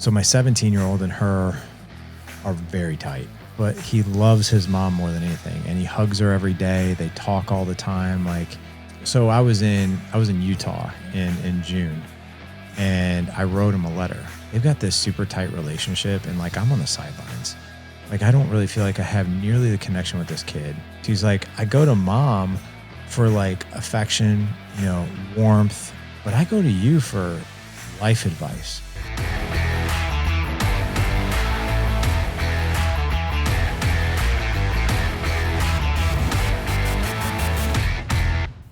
So my 17-year-old and her are very tight, but he loves his mom more than anything, and he hugs her every day. They talk all the time. Like, so I was in Utah in June, and I wrote him a letter. They've got this super tight relationship, and like, I'm on the sidelines. Like, I don't really feel like I have nearly the connection with this kid. He's like, I go to mom for like affection, you know, warmth, but I go to you for life advice.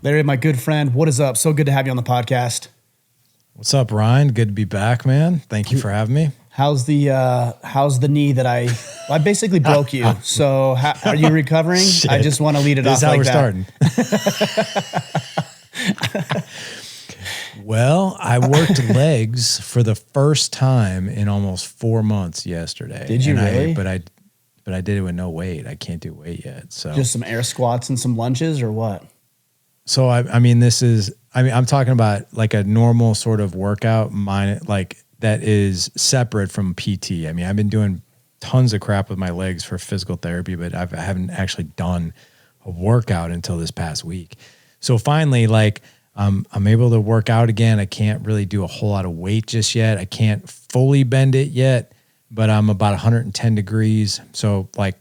Larry, my good friend, what is up? So good to have you on the podcast. What's up, Ryan? Good to be back, man. Thank you for having me. How's the knee that I basically broke you? So are you recovering? Shit. I just want to lead it off like that. This is how we're starting. Well, I worked legs for the first time in almost 4 months yesterday. Did you really? But I did it with no weight. I can't do weight yet. So just some air squats and some lunges, or what? So I'm talking about like a normal sort of workout, like that is separate from PT. I mean, I've been doing tons of crap with my legs for physical therapy, but I haven't actually done a workout until this past week. So finally, like, I'm able to work out again. I can't really do a whole lot of weight just yet. I can't fully bend it yet, but I'm about 110 degrees. So like,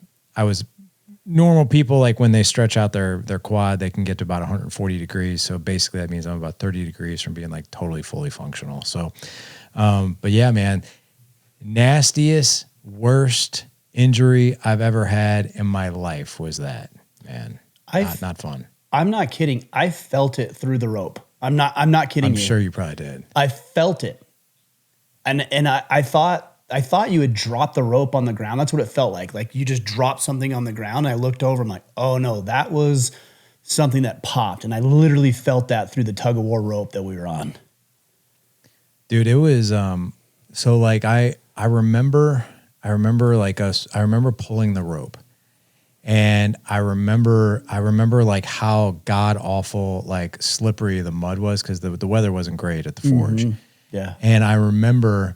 normal people, like when they stretch out their quad, they can get to about 140 degrees. So basically that means I'm about 30 degrees from being like totally fully functional. So, but yeah, man, nastiest, worst injury I've ever had in my life was that, man. Not fun. I'm not kidding. I felt it through the rope. I'm not kidding you. I'm sure you probably did. I felt it. And I thought you had dropped the rope on the ground. That's what it felt like. Like you just dropped something on the ground. I looked over, I'm like, oh no, that was something that popped. And I literally felt that through the tug of war rope that we were on. Dude, it was, so like I remember pulling the rope, and I remember like how god awful, like slippery the mud was, because the weather wasn't great at the forge. Mm-hmm. Yeah. And I remember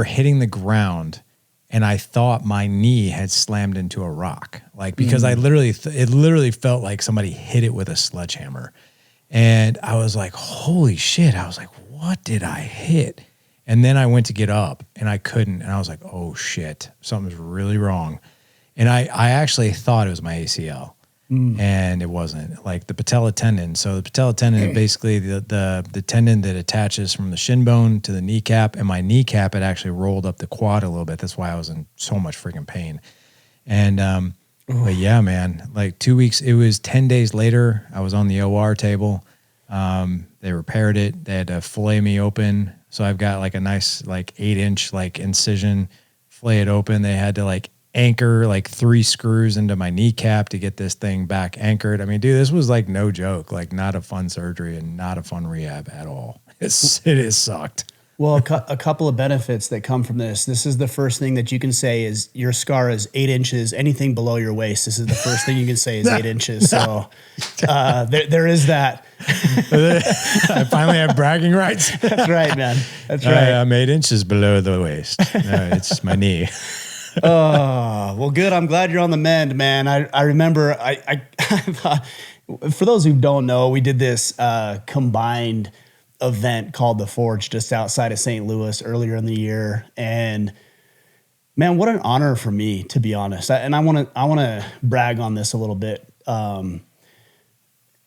hitting the ground, and I thought my knee had slammed into a rock, like, because it literally felt like somebody hit it with a sledgehammer. And I was like, holy shit. I was like, what did I hit? And then I went to get up and I couldn't. And I was like, oh shit, something's really wrong. And I actually thought it was my ACL. And it wasn't, like the patella tendon. So the patella tendon is basically the tendon that attaches from the shin bone to the kneecap, and my kneecap had actually rolled up the quad a little bit. That's why I was in so much freaking pain. And, but yeah, man, like 2 weeks, it was 10 days later, I was on the OR table. They repaired it. They had to fillet me open. So I've got like a nice, like 8-inch, like incision, fillet it open. They had to like anchor like 3 screws into my kneecap to get this thing back anchored. I mean, dude, this was like no joke, like not a fun surgery and not a fun rehab at all. It has sucked. Well, a couple of benefits that come from this. This is the first thing that you can say is your scar is 8 inches. Anything below your waist, this is the first thing you can say is 8 inches. So there is that. I finally have bragging rights. That's right, man. That's right. I'm 8 inches below the waist. No, it's my knee. Oh, well, good. I'm glad you're on the mend, man. I remember, I thought, for those who don't know, we did this combined event called The Forge just outside of St. Louis earlier in the year. And man, what an honor for me, to be honest. I want to brag on this a little bit.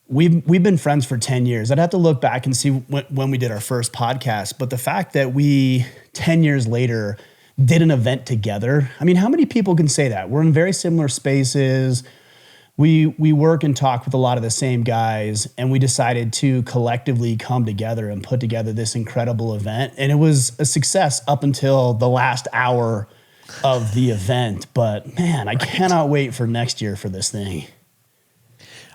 We've been friends for 10 years. I'd have to look back and see when we did our first podcast, but the fact that we 10 years later did an event together. I mean, how many people can say that? We're in very similar spaces. We work and talk with a lot of the same guys, and we decided to collectively come together and put together this incredible event. And it was a success up until the last hour of the event. But man, I cannot wait for next year for this thing.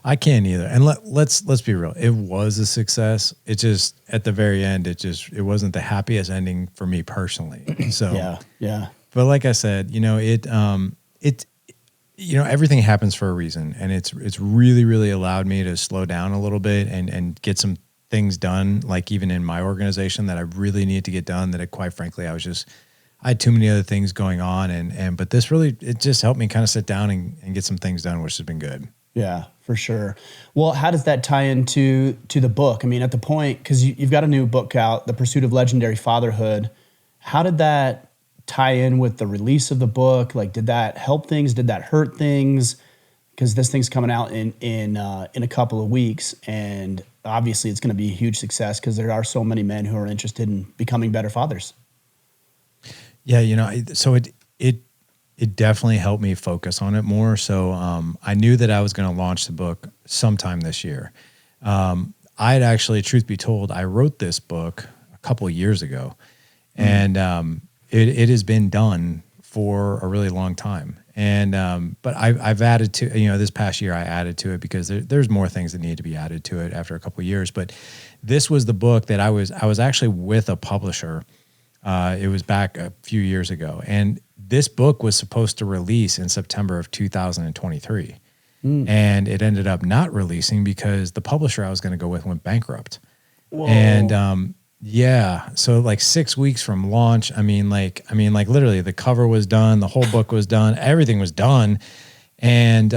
I can't either. And let's be real. It was a success. It just, at the very end, it wasn't the happiest ending for me personally. So yeah. But like I said, everything happens for a reason, and it's really, really allowed me to slow down a little bit and get some things done, like even in my organization that I really needed to get done, that quite frankly, I had too many other things going on. But this really, it just helped me kind of sit down and get some things done, which has been good. Yeah, for sure. Well, how does that tie into the book? I mean, at the point, because you've got a new book out, The Pursuit of Legendary Fatherhood. How did that tie in with the release of the book? Like, did that help things? Did that hurt things? Because this thing's coming out in a couple of weeks, and obviously it's going to be a huge success because there are so many men who are interested in becoming better fathers. Yeah, so it definitely helped me focus on it more. So I knew that I was going to launch the book sometime this year. I had actually, truth be told, I wrote this book a couple of years ago, and it has been done for a really long time. And but I've added to, this past year I added to it because there's more things that need to be added to it after a couple of years. But this was the book that I was actually with a publisher. It was back a few years ago, and this book was supposed to release in September of 2023. And it ended up not releasing because the publisher I was going to go with went bankrupt. Whoa. And yeah, so like 6 weeks from launch, I mean, literally the cover was done, the whole book was done, everything was done. And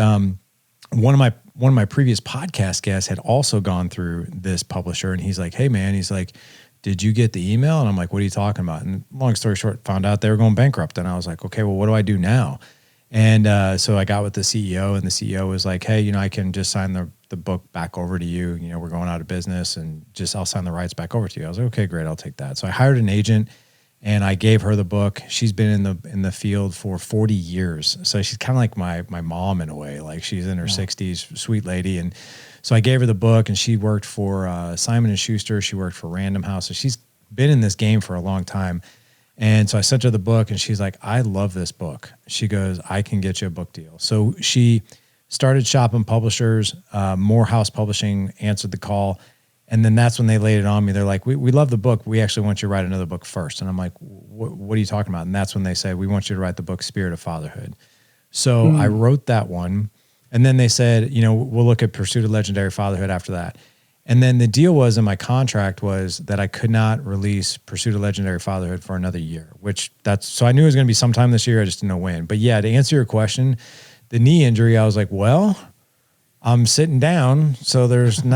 one of my previous podcast guests had also gone through this publisher, and he's like, "Hey man," he's like, "Did you get the email?" And I'm like, "What are you talking about?" And long story short, found out they were going bankrupt. And I was like, "Okay, well, what do I do now?" And so I got with the CEO, and the CEO was like, "Hey, I can just sign the book back over to you. We're going out of business, and I'll sign the rights back over to you." I was like, "Okay, great, I'll take that." So I hired an agent, and I gave her the book. She's been in the field for 40 years, so she's kind of like my mom in a way. Like, she's in her 60s, sweet lady. And so I gave her the book, and she worked for Simon & Schuster. She worked for Random House. So she's been in this game for a long time. And so I sent her the book, and she's like, "I love this book." She goes, "I can get you a book deal." So she started shopping publishers. Morehouse Publishing answered the call. And then that's when they laid it on me. They're like, we love the book. We actually want you to write another book first. And I'm like, what are you talking about? And that's when they said, "We want you to write the book Spirit of Fatherhood." So I wrote that one. And then they said, we'll look at Pursuit of Legendary Fatherhood after that. And then the deal was, in my contract, was that I could not release Pursuit of Legendary Fatherhood for another year, so I knew it was going to be sometime this year. I just didn't know when. But yeah, to answer your question, the knee injury, I was like, well, I'm sitting down, so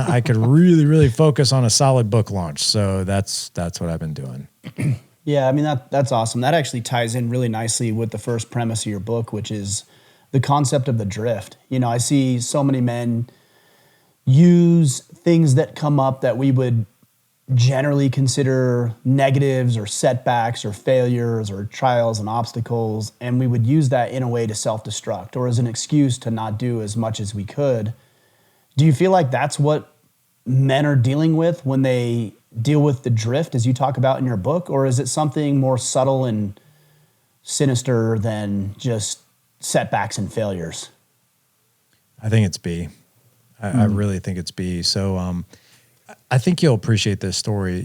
I could really, really focus on a solid book launch. So that's what I've been doing. Yeah, I mean, that's awesome. That actually ties in really nicely with the first premise of your book, which is the concept of the drift. I see so many men use things that come up that we would generally consider negatives or setbacks or failures or trials and obstacles, and we would use that in a way to self-destruct or as an excuse to not do as much as we could. Do you feel like that's what men are dealing with when they deal with the drift, as you talk about in your book, or is it something more subtle and sinister than just setbacks and failures? I think it's B. I really think it's B. So I think you'll appreciate this story.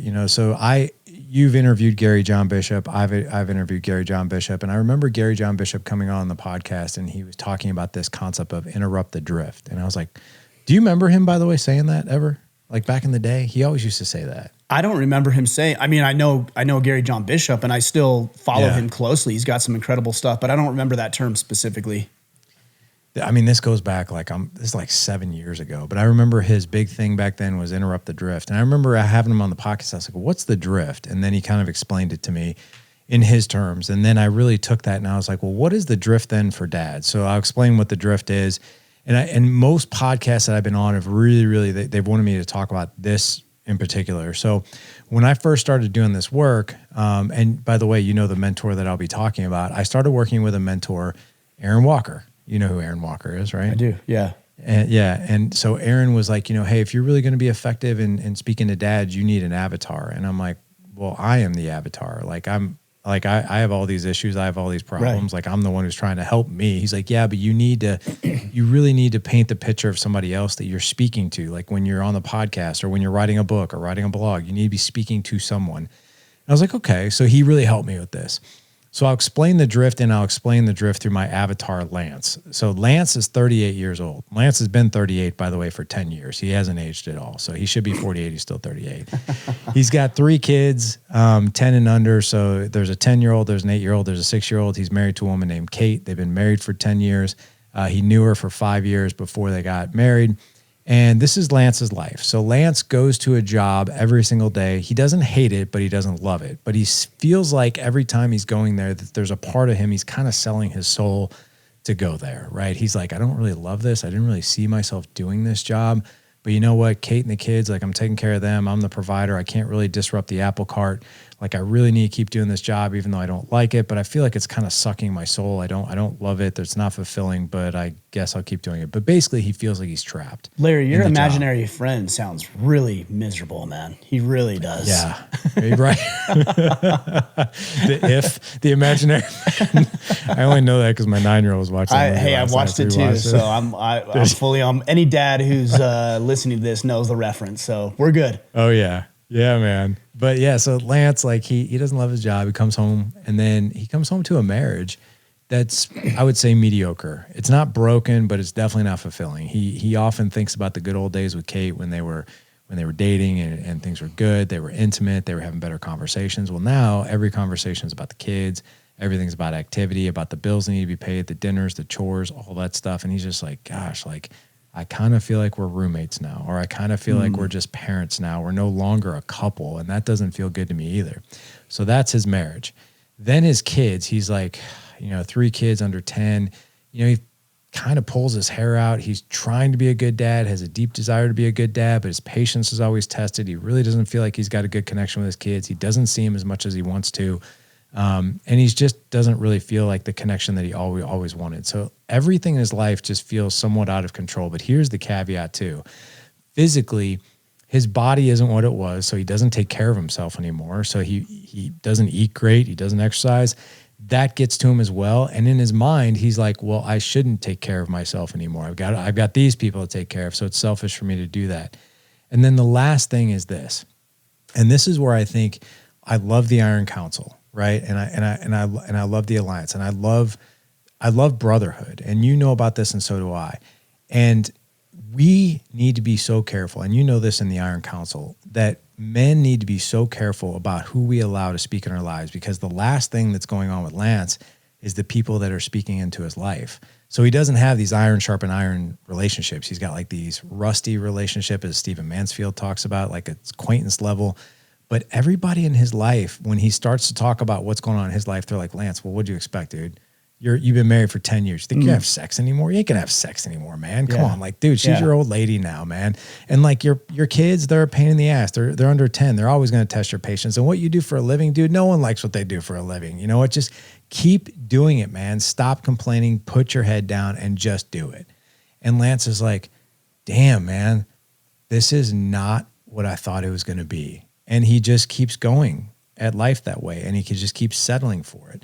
You've interviewed Gary John Bishop. I've interviewed Gary John Bishop, and I remember Gary John Bishop coming on the podcast, and he was talking about this concept of interrupt the drift. And I was like, do you remember him, by the way, saying that ever? Like back in the day, he always used to say that. I don't remember him saying. I mean, I know Gary John Bishop, and I still follow him closely. He's got some incredible stuff, but I don't remember that term specifically. I mean, this goes back this is like 7 years ago, but I remember his big thing back then was interrupt the drift. And I remember having him on the podcast. I was like, "What's the drift?" And then he kind of explained it to me in his terms. And then I really took that and I was like, well, what is the drift then for dads? So I'll explain what the drift is. And most podcasts that I've been on have really, they've wanted me to talk about this in particular. So when I first started doing this work, and by the way, the mentor that I'll be talking about, I started working with a mentor, Aaron Walker. You know who Aaron Walker is, right? I do, yeah. And so Aaron was like, hey, if you're really going to be effective in speaking to dads, you need an avatar. And I'm like, well, I am the avatar. I have all these issues. I have all these problems. Right. Like, I'm the one who's trying to help me. He's like, yeah, but you really need to paint the picture of somebody else that you're speaking to. Like when you're on the podcast or when you're writing a book or writing a blog, you need to be speaking to someone. And I was like, okay. So he really helped me with this. So I'll explain the drift, and I'll explain the drift through my avatar, Lance. So Lance is 38 years old. Lance has been 38, by the way, for 10 years. He hasn't aged at all. So he should be 48. He's still 38. He's got 3 kids, 10 and under. So there's a 10-year-old, there's an 8-year-old, there's a 6-year-old. He's married to a woman named Kate. They've been married for 10 years. He knew her for 5 years before they got married. And this is Lance's life. So Lance goes to a job every single day. He doesn't hate it, but he doesn't love it. But he feels like every time he's going there, that there's a part of him, he's kind of selling his soul to go there, right? He's like, I don't really love this. I didn't really see myself doing this job. But you know what? Kate and the kids, like I'm taking care of them. I'm the provider. I can't really disrupt the apple cart. Like I really need to keep doing this job, even though I don't like it, but I feel like it's kind of sucking my soul. I don't love it. It's not fulfilling, but I guess I'll keep doing it. But basically he feels like he's trapped. Larry, your imaginary friend sounds really miserable, man. He really does. Yeah. Right. The imaginary friend. I only know that because my 9-year-old was watching that. Hey, I've watched it too. So I'm fully on. Any dad who's listening to this knows the reference. So we're good. Oh yeah. Yeah, man. But yeah, so Lance, like he doesn't love his job. He comes home, and then he comes home to a marriage that's, I would say, mediocre. It's not broken, but it's definitely not fulfilling. He often thinks about the good old days with Kate when they were dating and things were good. They were intimate. They were having better conversations. Well, now every conversation is about the kids. Everything's about activity, about the bills that need to be paid, the dinners, the chores, all that stuff. And he's just like, gosh, like I kind of feel like we're roommates now, or I kind of feel like we're just parents now. We're no longer a couple, and that doesn't feel good to me either. So that's his marriage. Then his kids, he's like, 3 kids under 10. He kind of pulls his hair out. He's trying to be a good dad, has a deep desire to be a good dad, but his patience is always tested. He really doesn't feel like he's got a good connection with his kids. He doesn't see him as much as he wants to. And he just doesn't really feel like the connection that he always wanted. So everything in his life just feels somewhat out of control. But here's the caveat too. Physically, his body isn't what it was, so he doesn't take care of himself anymore. So he doesn't eat great. He doesn't exercise. That gets to him as well. And in his mind, he's like, well, I shouldn't take care of myself anymore. I've got these people to take care of, so it's selfish for me to do that. And then the last thing is this. And this is where I think I love the Iron Council. Right. And I love the Alliance, and I love brotherhood, and you know about this, and so do I. And we need to be so careful. And you know this in the Iron Council, that men need to be so careful about who we allow to speak in our lives, because the last thing that's going on with Lance is the people that are speaking into his life. So he doesn't have these iron sharpen iron relationships. He's got like these rusty relationships, as Stephen Mansfield talks about, like it's acquaintance level. But everybody in his life, when he starts to talk about what's going on in his life, they're like, Lance, well, what'd you expect, dude? You've been married for 10 years. You think you have sex anymore? You ain't gonna have sex anymore, man. Come on. Like, dude, she's your old lady now, man. And like your kids, they're a pain in the ass. They're under 10. They're always gonna test your patience. And what you do for a living, dude, no one likes what they do for a living. You know what? Just keep doing it, man. Stop complaining, put your head down, and just do it. And Lance is like, damn, man, this is not what I thought it was gonna be. And he just keeps going at life that way, and he can just keep settling for it.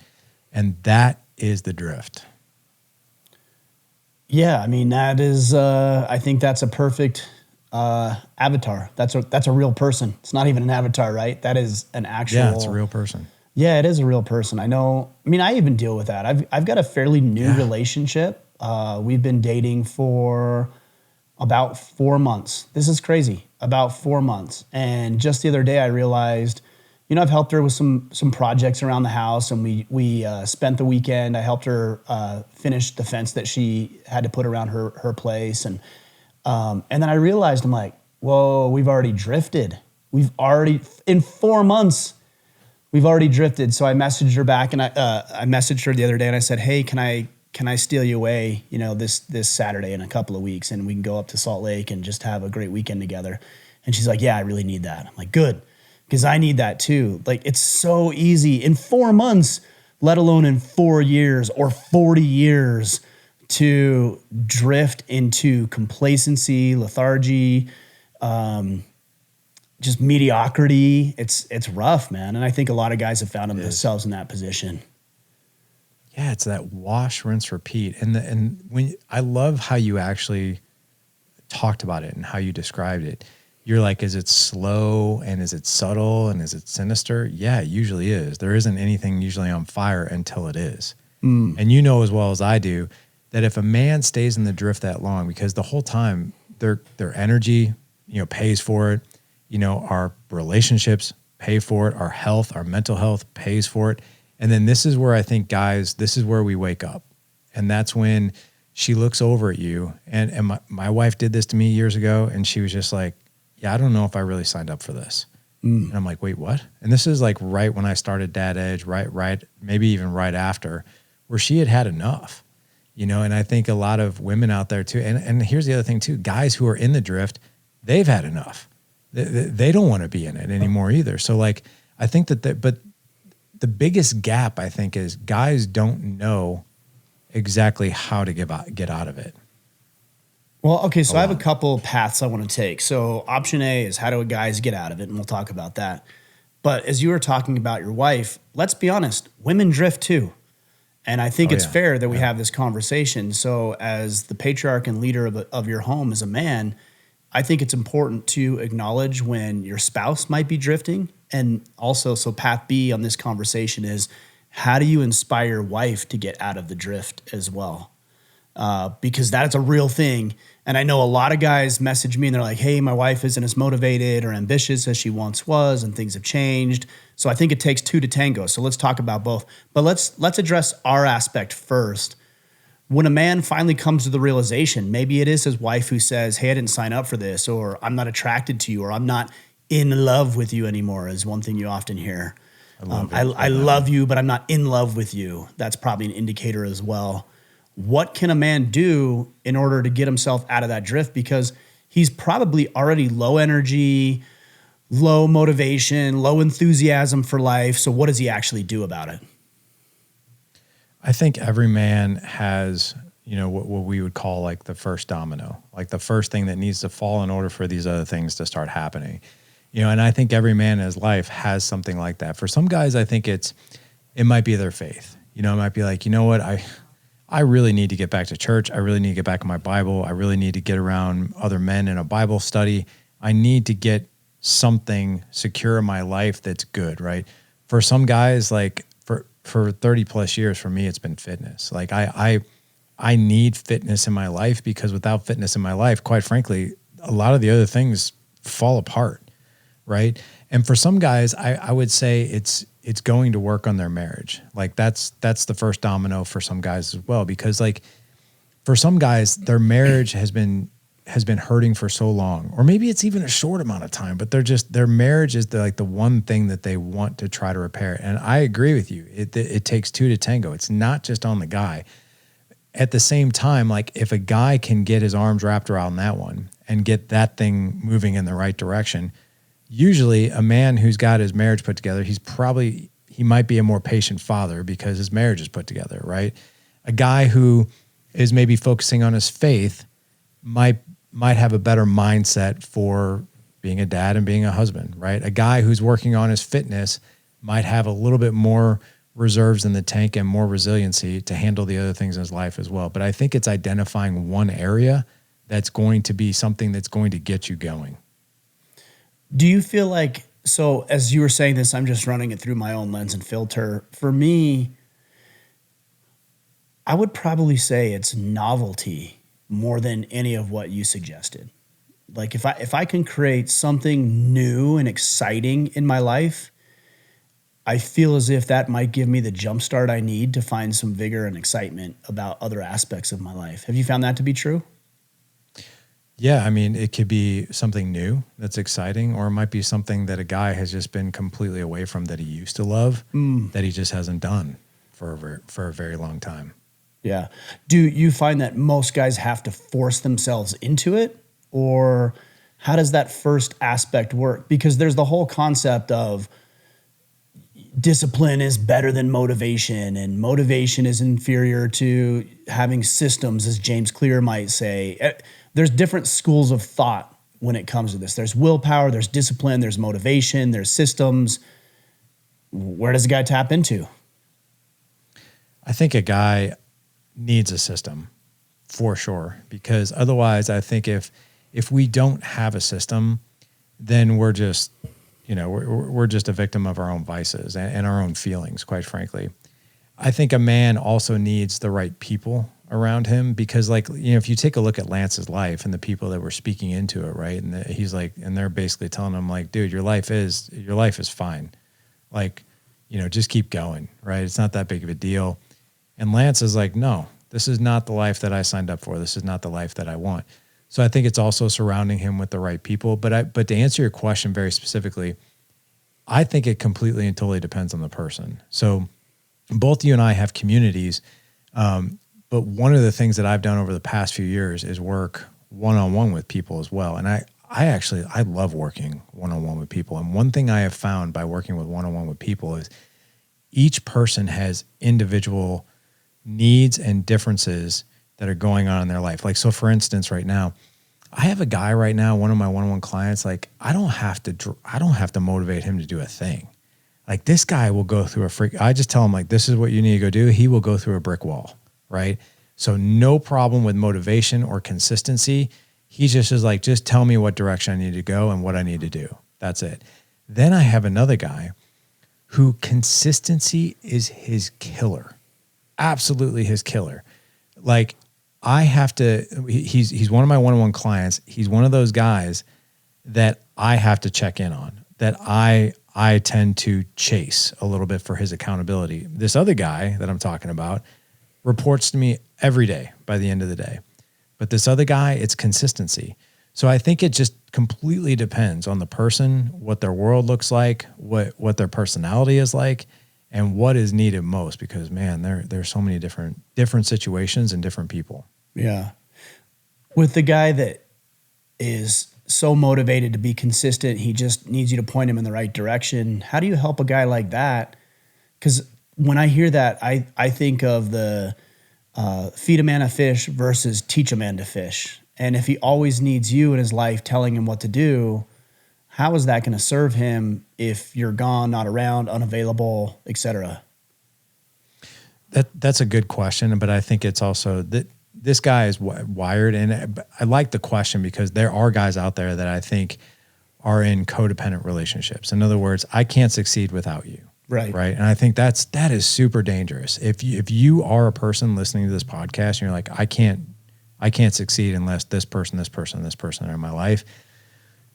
And that is the drift. Yeah, I mean, that is, I think that's a perfect avatar. That's a real person. It's not even an avatar, right? That is an actual. Yeah, it's a real person. Yeah, it is a real person. I know. I mean, I even deal with that. I've got a fairly new relationship. We've been dating for about 4 months. This is crazy. About 4 months. And just the other day I realized, I've helped her with some projects around the house, and we spent the weekend. I helped her finish the fence that she had to put around her place. And then I realized, I'm like, whoa, we've already drifted. In 4 months, we've already drifted. So I messaged her back, and I messaged her the other day, and I said, hey, can I steal you away, this Saturday in a couple of weeks, and we can go up to Salt Lake and just have a great weekend together. And she's like, yeah, I really need that. I'm like, good, because I need that too. Like, it's so easy in 4 months, let alone in 4 years or 40 years, to drift into complacency, lethargy, just mediocrity. It's rough, man. And I think a lot of guys have found themselves in that position. Yeah, it's that wash, rinse, repeat. And when I love how you actually talked about it and how you described it. you're like, is it slow and is it subtle and is it sinister? Yeah, it usually is. There isn't anything usually on fire until it is. And you know as well as I do that if a man stays in the drift that long, because the whole time their energy, pays for it, our relationships pay for it, our health, our mental health pays for it. And then this is where I think, guys, this is where we wake up. And that's when she looks over at you. And my wife did this to me years ago, and she was just like, yeah, I don't know if I really signed up for this. And I'm like, wait, what? And this is like right when I started Dad Edge, right, maybe even right after, where she had enough, and I think a lot of women out there too. And here's the other thing too, guys who are in the drift, they've had enough. They don't want to be in it anymore either. So like, I think but the biggest gap I think is guys don't know exactly how to get out of it. Well, okay, so I have a couple paths I want to take. So option A is how do guys get out of it, and we'll talk about that. But as you were talking about your wife, let's be honest, women drift too. And I think it's fair that we have this conversation. So as the patriarch and leader of your home as a man, I think it's important to acknowledge when your spouse might be drifting. And also, so path B on this conversation is how do you inspire your wife to get out of the drift as well? Because that's a real thing. And I know a lot of guys message me and they're like, hey, my wife isn't as motivated or ambitious as she once was and things have changed. So I think it takes two to tango. So let's talk about both. But let's address our aspect first. When a man finally comes to the realization, maybe it is his wife who says, hey, I didn't sign up for this, or I'm not attracted to you, or I'm not in love with you anymore is one thing you often hear. I love you, but I'm not in love with you. That's probably an indicator as well. What can a man do in order to get himself out of that drift? Because he's probably already low energy, low motivation, low enthusiasm for life. So what does he actually do about it? I think every man has, what we would call like the first domino, like the first thing that needs to fall in order for these other things to start happening. And I think every man in his life has something like that. For some guys, I think it might be their faith. It might be like, what, I really need to get back to church. I really need to get back in my Bible. I really need to get around other men in a Bible study. I need to get something secure in my life that's good, right? For some guys, like for 30 plus years, for me, it's been fitness. Like I need fitness in my life because without fitness in my life, quite frankly, a lot of the other things fall apart, right? And for some guys, I would say it's going to work on their marriage. Like that's the first domino for some guys as well, because like for some guys, their marriage has been hurting for so long, or maybe it's even a short amount of time, but their marriage is the one thing that they want to try to repair. And I agree with you. It takes two to tango. It's not just on the guy. At the same time, like if a guy can get his arms wrapped around that one and get that thing moving in the right direction, usually a man who's got his marriage put together, he might be a more patient father because his marriage is put together, right? A guy who is maybe focusing on his faith might have a better mindset for being a dad and being a husband, right? A guy who's working on his fitness might have a little bit more reserves in the tank and more resiliency to handle the other things in his life as well. But I think it's identifying one area that's going to be something that's going to get you going. Do you feel like, so as you were saying this, I'm just running it through my own lens and filter. For me, I would probably say it's novelty more than any of what you suggested. Like if I can create something new and exciting in my life, I feel as if that might give me the jumpstart I need to find some vigor and excitement about other aspects of my life. Have you found that to be true? Yeah, I mean, it could be something new that's exciting, or it might be something that a guy has just been completely away from that he used to love, that he just hasn't done for a very long time. Yeah. Do you find that most guys have to force themselves into it, or how does that first aspect work? Because there's the whole concept of discipline is better than motivation, and motivation is inferior to having systems, as James Clear might say. There's different schools of thought when it comes to this. There's willpower, there's discipline, there's motivation, there's systems. Where does a guy tap into? I think a guy needs a system for sure, because otherwise I think if we don't have a system, then we're just, we're just a victim of our own vices and our own feelings, quite frankly. I think a man also needs the right people around him because, like, if you take a look at Lance's life and the people that were speaking into it, right? And he's like, and they're basically telling him, like, dude, your life is fine. Like, just keep going, right? It's not that big of a deal. And Lance is like, no, this is not the life that I signed up for. This is not the life that I want. So I think it's also surrounding him with the right people. But to answer your question very specifically, I think it completely and totally depends on the person. So both you and I have communities, but one of the things that I've done over the past few years is work one-on-one with people as well. And I love working one-on-one with people. And one thing I have found by working with one-on-one with people is each person has individual needs and differences that are going on in their life. Like, so for instance, right now, I have a guy right now, one of my one-on-one clients, like, I don't have to motivate him to do a thing. Like, this guy will go through I just tell him, like, this is what you need to go do. He will go through a brick wall, right? So no problem with motivation or consistency. He just is like, just tell me what direction I need to go and what I need to do. That's it. Then I have another guy who consistency is his killer. Absolutely his killer. Like, he's one of my one-on-one clients. He's one of those guys that I have to check in on, that I tend to chase a little bit for his accountability. This other guy that I'm talking about reports to me every day by the end of the day. But this other guy, it's consistency. So I think it just completely depends on the person, what their world looks like, what their personality is like, and what is needed most. Because, man, there's so many different situations and different people. Yeah. With the guy that is so motivated to be consistent, he just needs you to point him in the right direction. How do you help a guy like that? Because when I hear that, I think of the feed a man a fish versus teach a man to fish. And if he always needs you in his life telling him what to do, how is that going to serve him if you're gone, not around, unavailable, etc.? That's a good question, but I think it's also that this guy is wired, and I like the question because there are guys out there that I think are in codependent relationships. In other words, I can't succeed without you. Right. And I think that is super dangerous. If you are a person listening to this podcast and you're like, I can't succeed unless this person are in my life,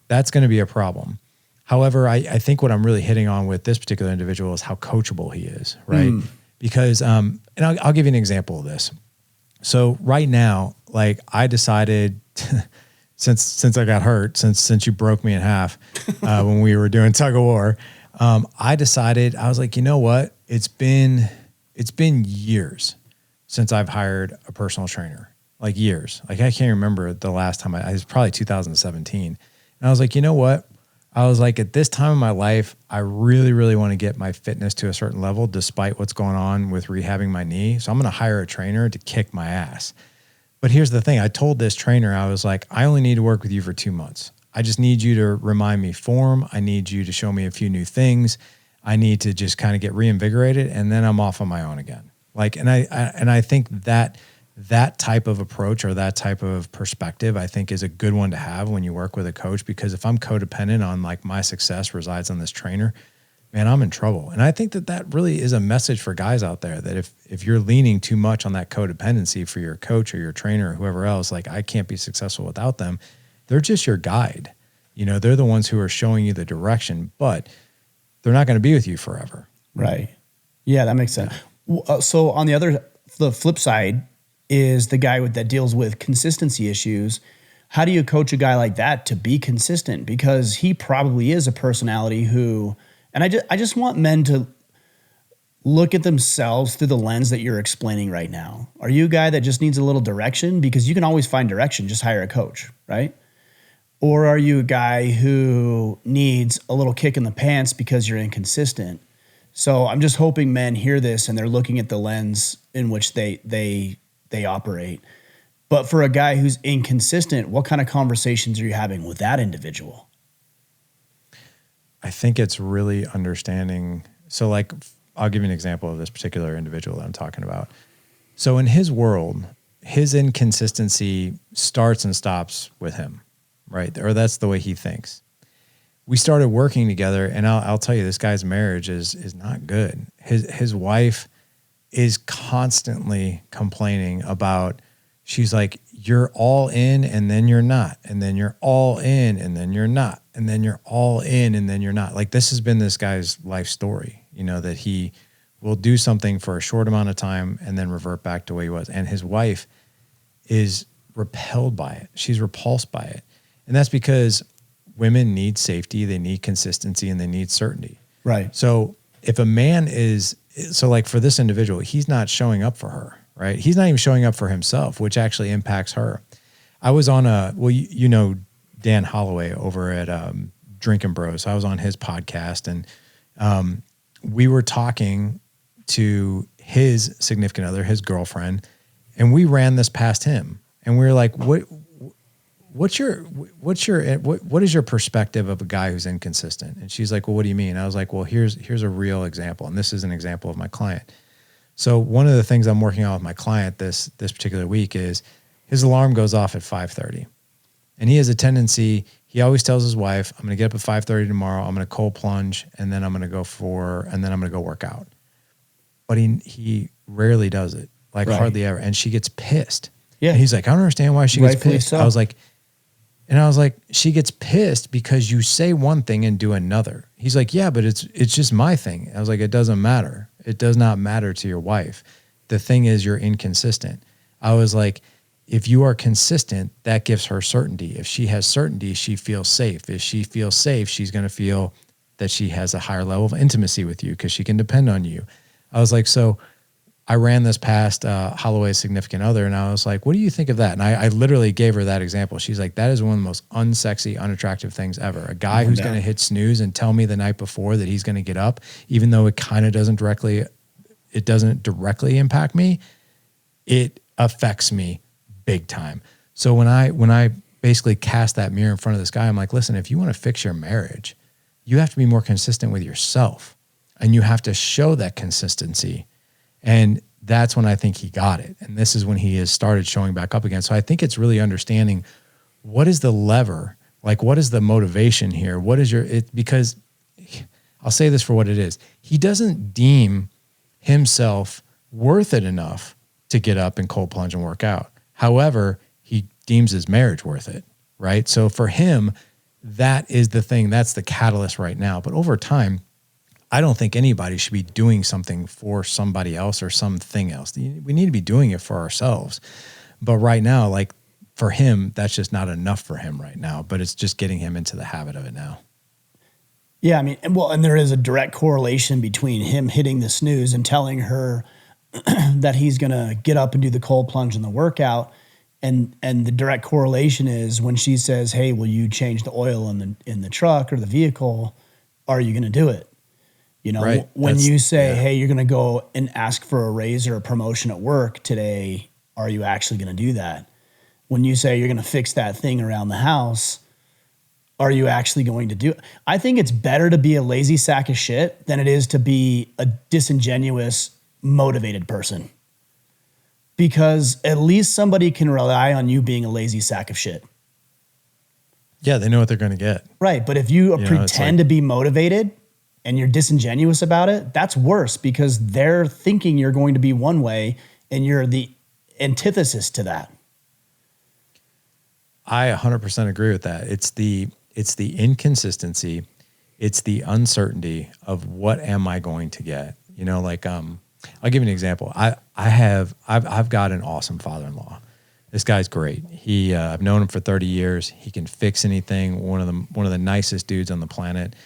that's going to be a problem. However, I think what I'm really hitting on with this particular individual is how coachable he is, right? Because, and I'll give you an example of this. So right now, like, I decided since I got hurt, since you broke me in half when we were doing tug of war, I decided, I was like, you know what? It's been years since I've hired a personal trainer, like years. Like, I can't remember the last time it was probably 2017. And I was like, you know what? I was like, at this time in my life, I really, really want to get my fitness to a certain level despite what's going on with rehabbing my knee. So I'm going to hire a trainer to kick my ass. But here's the thing. I told this trainer, I was like, I only need to work with you for 2 months. I just need you to remind me form. I need you to show me a few new things. I need to just kind of get reinvigorated, and then I'm off on my own again. Like, and I think that type of approach or that type of perspective, I think, is a good one to have when you work with a coach, because if I'm codependent on, like, my success resides on this trainer, man, I'm in trouble. And I think that really is a message for guys out there, that if you're leaning too much on that codependency for your coach or your trainer or whoever else, like, I can't be successful without them. They're just your guide. They're the ones who are showing you the direction, but they're not going to be with you forever. Right. Yeah, that makes sense. Yeah. So on the flip side is the guy that deals with consistency issues. How do you coach a guy like that to be consistent? Because he probably is a personality who, and I just want men to look at themselves through the lens that you're explaining right now. Are you a guy that just needs a little direction? Because you can always find direction, just hire a coach, right? Or are you a guy who needs a little kick in the pants because you're inconsistent? So I'm just hoping men hear this and they're looking at the lens in which they operate. But for a guy who's inconsistent, what kind of conversations are you having with that individual? I think it's really understanding. So, like, I'll give you an example of this particular individual that I'm talking about. So in his world, his inconsistency starts and stops with him, right? Or that's the way he thinks. we started working together, and I'll tell you, this guy's marriage is not good. His wife is constantly complaining about, she's like, you're all in and then you're not, and then you're all in and then you're not, and then you're all in and then you're not. Like, this has been this guy's life story, you know, that he will do something for a short amount of time and then revert back to where he was. And his wife is repelled by it. She's repulsed by it. And that's because women need safety, they need consistency, and they need certainty. Right. So if a man is, so like for this individual, he's not showing up for her, right? He's not even showing up for himself, which actually impacts her. I was on you know, Dan Holloway over at Drinking Bros. I was on his podcast, and we were talking to his significant other, his girlfriend, and we ran this past him, and we were like, what is your perspective of a guy who's inconsistent? And she's like, well, what do you mean? I was like, well, here's a real example. And this is an example of my client. So one of the things I'm working on with my client this particular week is his alarm goes off at 5:30, and he has a tendency, he always tells his wife, I'm going to get up at 5:30 tomorrow. I'm going to cold plunge, and then I'm going to go work out. But he rarely does it, like hardly ever. And she gets pissed. Yeah. And he's like, I don't understand why she gets pissed. So. I was like, she gets pissed because you say one thing and do another. He's like, yeah, but it's just my thing. I was like, it doesn't matter. It does not matter to your wife. The thing is, you're inconsistent. I was like, if you are consistent, that gives her certainty. If she has certainty, she feels safe. If she feels safe, she's going to feel that she has a higher level of intimacy with you because she can depend on you. I was like, so I ran this past Holloway's significant other, and I was like, what do you think of that? And I literally gave her that example. She's like, that is one of the most unsexy, unattractive things ever. A guy who's going to hit snooze and tell me the night before that he's going to get up, even though it kind of doesn't directly impact me, it affects me big time. So when I basically cast that mirror in front of this guy, I'm like, listen, if you want to fix your marriage, you have to be more consistent with yourself, and you have to show that consistency. And that's when I think he got it. And this is when he has started showing back up again. So I think it's really understanding, what is the lever? Like, what is the motivation here? What is because I'll say this for what it is. He doesn't deem himself worth it enough to get up and cold plunge and work out. However, he deems his marriage worth it, right? So for him, that is the thing. That's the catalyst right now. But over time, I don't think anybody should be doing something for somebody else or something else. We need to be doing it for ourselves. But right now, like for him, that's just not enough for him right now. But it's just getting him into the habit of it now. Yeah, I mean, and there is a direct correlation between him hitting the snooze and telling her that he's going to get up and do the cold plunge and the workout. And the direct correlation is when she says, hey, will you change the oil in the truck or the vehicle? Are you going to do it? You know, right. When you say, hey, you're going to go and ask for a raise or a promotion at work today, are you actually going to do that? When you say you're going to fix that thing around the house, are you actually going to do it? I think it's better to be a lazy sack of shit than it is to be a disingenuous, motivated person. Because at least somebody can rely on you being a lazy sack of shit. Yeah, they know what they're going to get. Right, but if you pretend to be motivated and you're disingenuous about it, that's worse because they're thinking you're going to be one way and you're the antithesis to that. I 100% agree with that. It's the inconsistency. It's the uncertainty of what am I going to get? You know, like, I'll give you an example. I've got an awesome father-in-law. This guy's great. I've known him for 30 years. He can fix anything. One of the nicest dudes on the planet.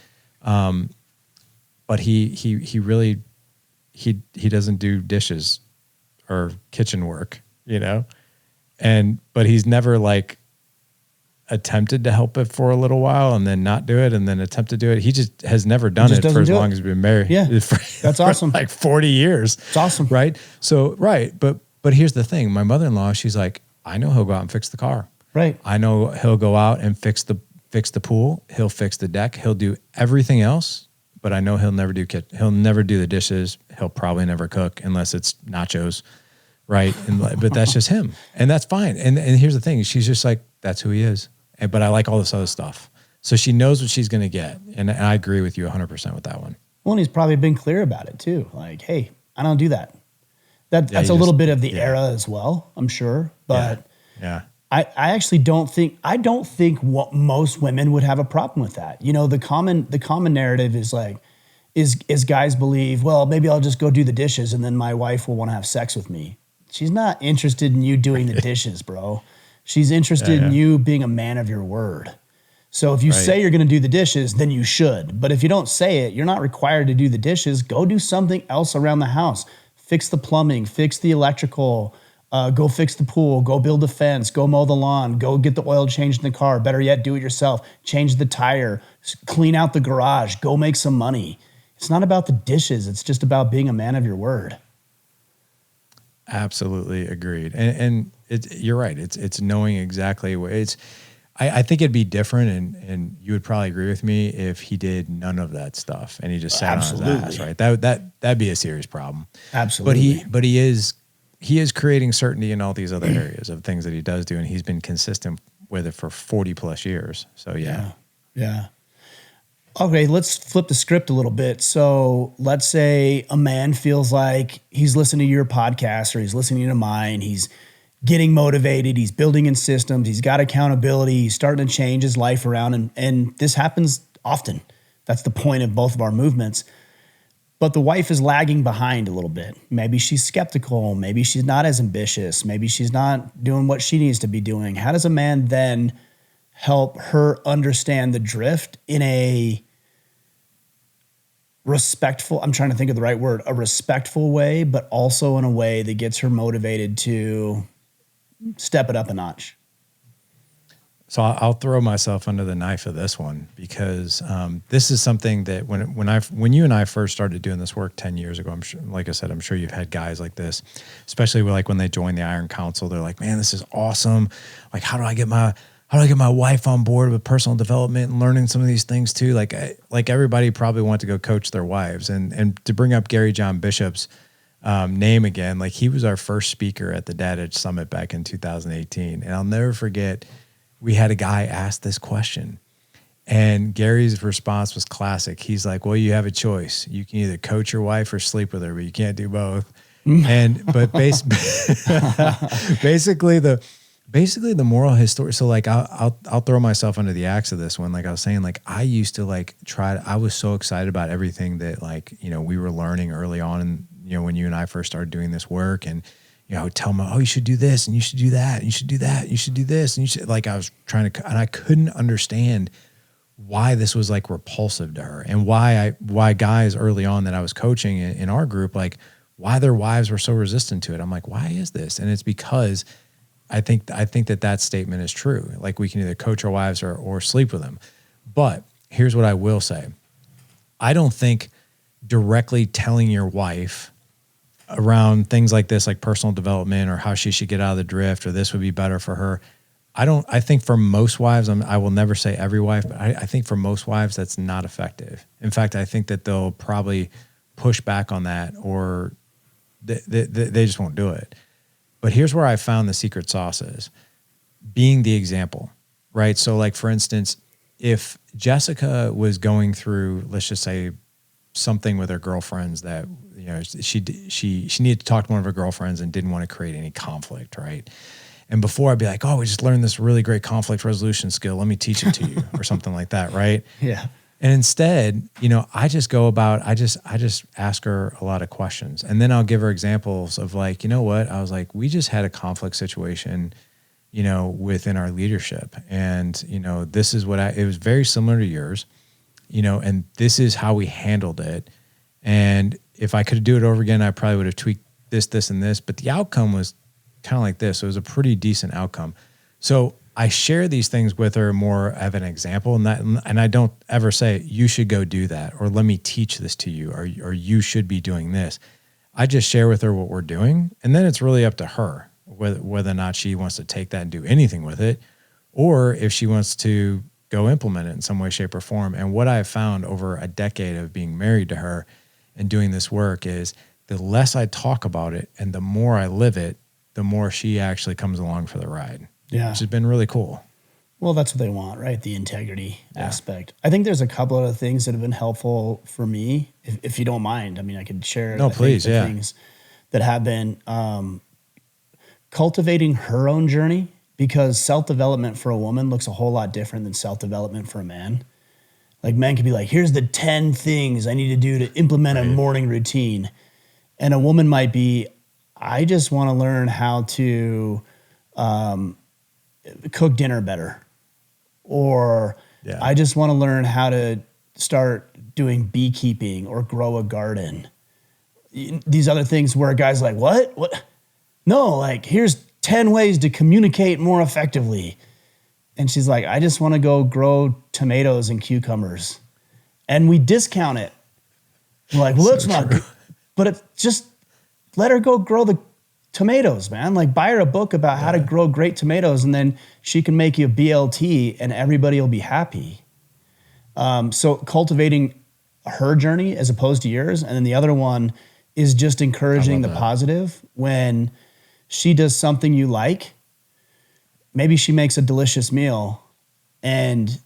But he really doesn't do dishes or kitchen work, you know? But he's never like attempted to help it for a little while and then not do it and then attempt to do it. He just has never done it for as long as he's been married. Yeah, that's awesome. Like 40 years. It's awesome. Right? So, right. But here's the thing. My mother-in-law, she's like, I know he'll go out and fix the car. Right. I know he'll go out and fix the pool. He'll fix the deck. He'll do everything else. But I know he'll never do the dishes. He'll probably never cook unless it's nachos, right? But that's just him, and that's fine. And here's the thing: she's just like, that's who he is. But I like all this other stuff. So she knows what she's going to get. And I agree with you 100% with that one. Well, and he's probably been clear about it too. Like, hey, I don't do that. That's a little bit of the era as well, I'm sure. But yeah. I actually don't think what most women would have a problem with that. You know, the common narrative is like, is guys believe, well, maybe I'll just go do the dishes and then my wife will want to have sex with me. She's not interested in you doing the dishes, bro. She's interested in you being a man of your word. So if you say you're going to do the dishes, then you should. But if you don't say it, you're not required to do the dishes. Go do something else around the house. Fix the plumbing, fix the electrical, go fix the pool, go build a fence, go mow the lawn, go get the oil changed in the car. Better yet, do it yourself. Change the tire, clean out the garage, go make some money. It's not about the dishes. It's just about being a man of your word. Absolutely agreed. And you're right. It's knowing exactly what it's. I think it'd be different, and you would probably agree with me if he did none of that stuff and he just sat on his ass, right? That'd be a serious problem. Absolutely. But he is creating certainty in all these other areas of things that he does do, and he's been consistent with it for 40 plus years. So yeah. Okay, let's flip the script a little bit. So let's say a man feels like he's listening to your podcast or he's listening to mine. He's getting motivated. He's building in systems. He's got accountability. He's starting to change his life around. And this happens often. That's the point of both of our movements. But the wife is lagging behind a little bit. Maybe she's skeptical. Maybe she's not as ambitious. Maybe she's not doing what she needs to be doing. How does a man then help her understand the drift in a respectful, I'm trying to think of the right word, a respectful way, but also in a way that gets her motivated to step it up a notch? So I'll throw myself under the knife of this one because this is something that when you and I first started doing this work 10 years ago, I'm sure, like I said, I'm sure you've had guys like this, especially when they join the Iron Council, they're like, man, this is awesome. Like, how do I get my wife on board with personal development and learning some of these things too? Like everybody probably wants to go coach their wives. And to bring up Gary John Bishop's name again, like he was our first speaker at the Dad Edge Summit back in 2018. And I'll never forget, we had a guy ask this question and Gary's response was classic. He's like, well, you have a choice. You can either coach your wife or sleep with her, but you can't do both. But basically the moral history. So like, I'll throw myself under the axe of this one. Like I was saying, like I used to I was so excited about everything that we were learning early on. And, when you and I first started doing this work and, I would tell them, oh, you should do this and you should do that. And you should do that. And you should do this. And you should, like, I was trying to, and I couldn't understand why this was like repulsive to her and why guys early on that I was coaching in our group, like why their wives were so resistant to it. I'm like, why is this? And it's because I think that statement is true. Like we can either coach our wives or sleep with them. But here's what I will say. I don't think directly telling your wife around things like this, like personal development or how she should get out of the drift or this would be better for her. I think for most wives, I will never say every wife, but I think for most wives, that's not effective. In fact, I think that they'll probably push back on that or they just won't do it. But here's where I found the secret sauce is being the example, right? So like, for instance, if Jessica was going through, let's just say something with her girlfriends that, she needed to talk to one of her girlfriends and didn't want to create any conflict, right? And before I'd be like, oh, we just learned this really great conflict resolution skill. Let me teach it to you or something like that, right? Yeah. And instead, I just go about, I just ask her a lot of questions. And then I'll give her examples of like, you know what? I was like, we just had a conflict situation, within our leadership. And, this is it was very similar to yours, and this is how we handled it. And if I could do it over again, I probably would have tweaked this, and this, but the outcome was kind of like this. So it was a pretty decent outcome. So I share these things with her more of an example, and I don't ever say you should go do that or let me teach this to you or you should be doing this. I just share with her what we're doing, and then it's really up to her whether or not she wants to take that and do anything with it, or if she wants to go implement it in some way, shape, or form. And what I have found over a decade of being married to her and doing this work is the less I talk about it and the more I live it, the more she actually comes along for the ride. Yeah. Which has been really cool. Well, that's what they want, right? The integrity aspect. I think there's a couple of things that have been helpful for me, if you don't mind. I mean, I could share. No, I think please. the Yeah. things that have been cultivating her own journey, because self-development for a woman looks a whole lot different than self-development for a man. Like men could be like, here's the 10 things I need to do to implement a morning routine. And a woman might be, I just want to learn how to cook dinner better. Or I just want to learn how to start doing beekeeping or grow a garden. These other things where a guy's like, what? No, like, here's 10 ways to communicate more effectively. And she's like, I just want to go grow tomatoes and cucumbers. And we discount it. We're like, well, that's not good. But it just let her go grow the tomatoes, man. Like, buy her a book about how to grow great tomatoes, and then she can make you a BLT and everybody will be happy. So cultivating her journey as opposed to yours. And then the other one is just encouraging the positive. When she does something you like, maybe she makes a delicious meal and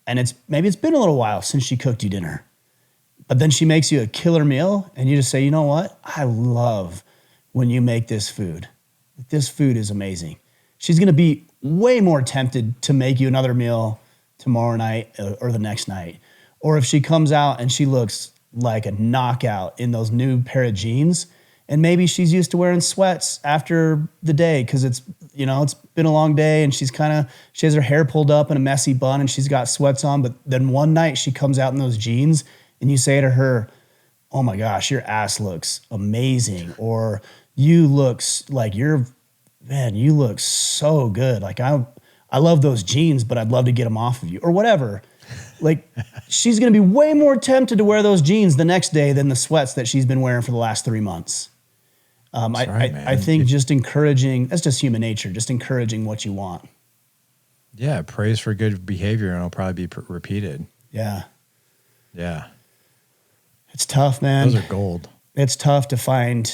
it's been a little while since she cooked you dinner, but then she makes you a killer meal and you just say, you know what? I love when you make this food. This food is amazing. She's going to be way more tempted to make you another meal tomorrow night or the next night. Or if she comes out and she looks like a knockout in those new pair of jeans, and maybe she's used to wearing sweats after the day because it's been a long day, and she has her hair pulled up in a messy bun and she's got sweats on. But then one night she comes out in those jeans and you say to her, oh my gosh, your ass looks amazing. Or you look so good. Like, I love those jeans, but I'd love to get them off of you, or whatever. Like, she's going to be way more tempted to wear those jeans the next day than the sweats that she's been wearing for the last 3 months. I think just encouraging, that's just human nature, just encouraging what you want. Yeah. Praise for good behavior, and it'll probably be repeated. Yeah. Yeah. It's tough, man. Those are gold. It's tough to find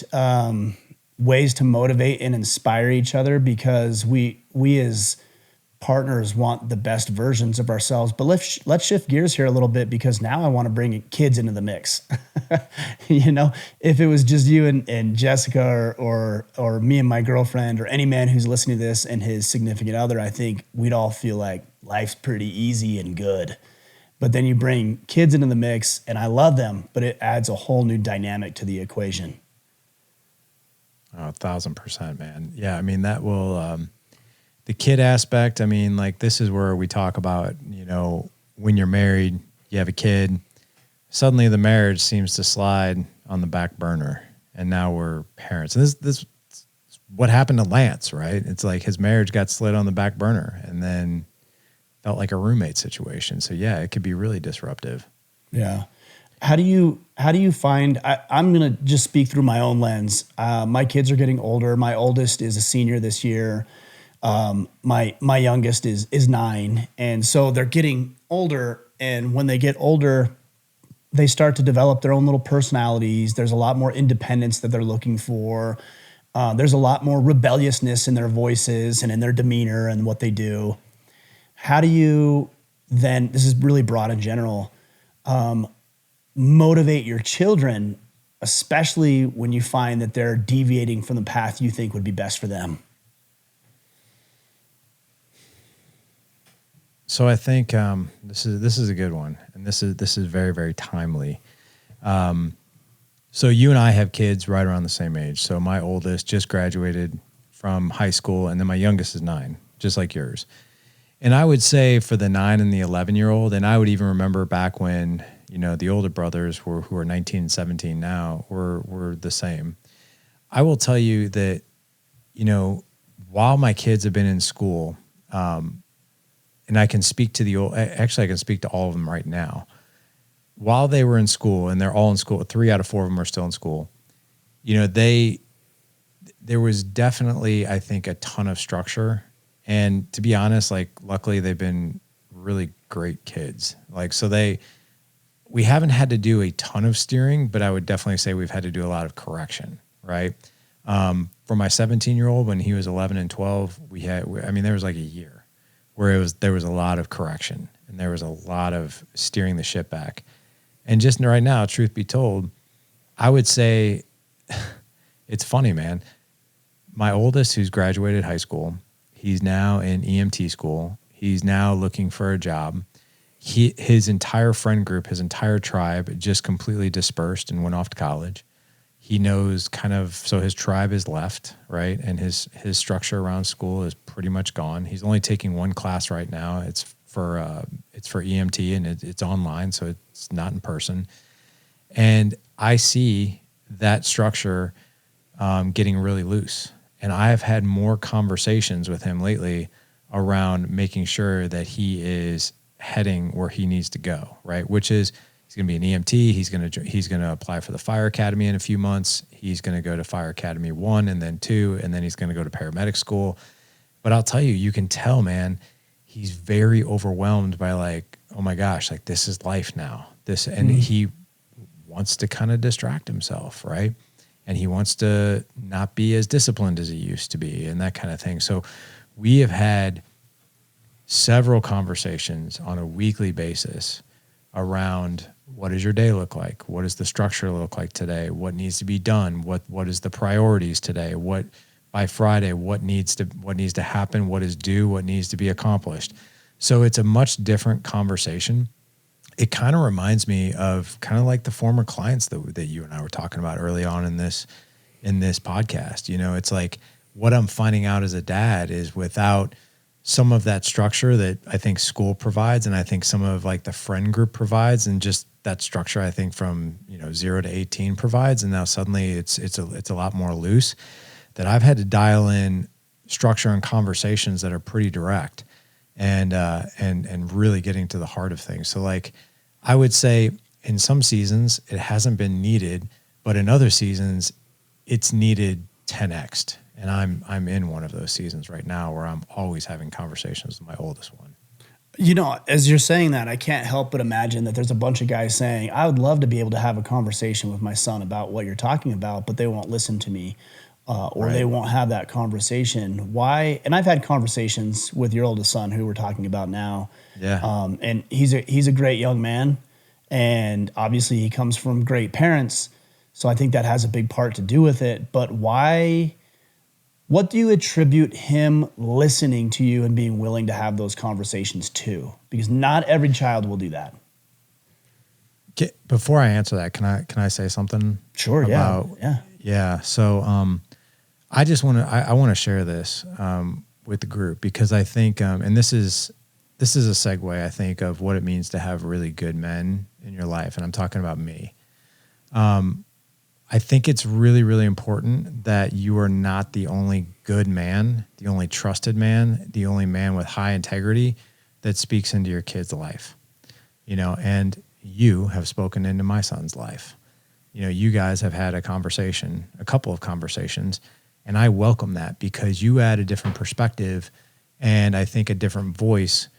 ways to motivate and inspire each other, because we as partners want the best versions of ourselves. But let's shift gears here a little bit, because now I want to bring kids into the mix. If it was just you and Jessica or me and my girlfriend, or any man who's listening to this and his significant other, I think we'd all feel like life's pretty easy and good. But then you bring kids into the mix, and I love them, but it adds a whole new dynamic to the equation. Oh, 1,000%, man. Yeah. I mean, that will, the kid aspect, I mean, like, this is where we talk about, when you're married, you have a kid, suddenly the marriage seems to slide on the back burner, and now we're parents. And this what happened to Lance, right? It's like his marriage got slid on the back burner and then felt like a roommate situation. So yeah, it could be really disruptive. Yeah. How do you find, I'm going to just speak through my own lens. My kids are getting older. My oldest is a senior this year. My youngest is 9. And so they're getting older. And when they get older, they start to develop their own little personalities. There's a lot more independence that they're looking for. There's a lot more rebelliousness in their voices and in their demeanor and what they do. How do you then, this is really broad in general, motivate your children, especially when you find that they're deviating from the path you think would be best for them? So I think this is a good one, and this is very, very timely. So you and I have kids right around the same age. So my oldest just graduated from high school, and then my youngest is 9, just like yours. And I would say for the 9 and the 11-year-old, and I would even remember back when, the older brothers who are 19 and 17 now were the same. I will tell you that, while my kids have been in school, and I can speak to I can speak to all of them right now. While they were in school, and they're all in school, 3 out of 4 of them are still in school, there was definitely, I think, a ton of structure. And to be honest, like, luckily they've been really great kids. Like, so we haven't had to do a ton of steering, but I would definitely say we've had to do a lot of correction, right? For my 17-year-old, when he was 11 and 12, there was like a year where there was a lot of correction and there was a lot of steering the ship back. And just right now, truth be told, I would say it's funny, man. My oldest, who's graduated high school, he's now in EMT school. He's now looking for a job. His entire friend group, his entire tribe just completely dispersed and went off to college. He knows so his tribe is left, right? And his structure around school is pretty much gone. He's only taking one class right now. It's for EMT and it's online, so it's not in person. And I see that structure getting really loose. And I have had more conversations with him lately around making sure that he is heading where he needs to go, right? Which is he's going to be an EMT. He's going to apply for the fire academy in a few months. He's going to go to fire academy 1 and then 2, and then he's going to go to paramedic school. But I'll tell you, you can tell, man, he's very overwhelmed by like, oh my gosh, like this is life now. And he wants to kind of distract himself, right? And he wants to not be as disciplined as he used to be and that kind of thing. So we have had several conversations on a weekly basis around what does your day look like? What does the structure look like today? What needs to be done? What is the priorities today? What by Friday, what needs to happen? What is due? What needs to be accomplished? So it's a much different conversation. It kind of reminds me of kind of like the former clients that you and I were talking about early on in this podcast. You know, it's like what I'm finding out as a dad is without some of that structure that I think school provides, and I think some of like the friend group provides, and just that structure I think from 0 to 18 provides, and now suddenly it's a lot more loose. That I've had to dial in structure and conversations that are pretty direct, and really getting to the heart of things. So like I would say in some seasons it hasn't been needed, but in other seasons it's needed 10x'd. And I'm in one of those seasons right now where I'm always having conversations with my oldest one. As you're saying that, I can't help but imagine that there's a bunch of guys saying, I would love to be able to have a conversation with my son about what you're talking about, but they won't listen to me. Or right. They won't have that conversation. Why? And I've had conversations with your oldest son, who we're talking about now. Yeah. And he's a great young man, and obviously he comes from great parents. So I think that has a big part to do with it. But why? What do you attribute him listening to you and being willing to have those conversations to? Because not every child will do that. Before I answer that, can I say something? Sure. Yeah. So I just want to share this with the group, because I think and this is a segue, I think, of what it means to have really good men in your life, and I'm talking about me. I think it's really, really important that you are not the only good man, the only trusted man, the only man with high integrity that speaks into your kid's life. And you have spoken into my son's life. You guys have had a couple of conversations, and I welcome that, because you add a different perspective and I think a different voice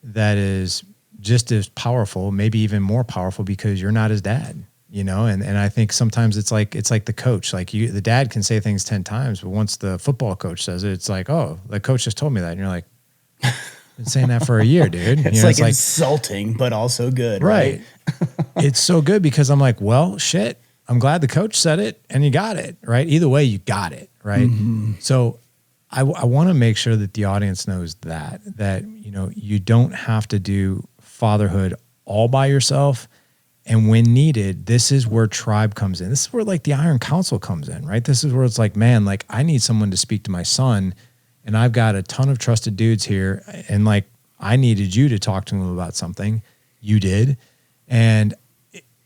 that is just as powerful, maybe even more powerful, because you're not his dad. And I think sometimes it's like the coach, like the dad can say things 10 times, but once the football coach says it, it's like, oh, the coach just told me that. And you're like, been saying that for a year, dude. It's like insulting, but also good. Right. It's so good, because I'm like, well, shit, I'm glad the coach said it and you got it, right? Either way, you got it, right? Mm-hmm. So I want to make sure that the audience knows that you don't have to do fatherhood all by yourself. And when needed, this is where tribe comes in. This is where like the Iron Council comes in, right? This is where it's like, man, like I need someone to speak to my son, and I've got a ton of trusted dudes here, and like I needed you to talk to him about something. You did, and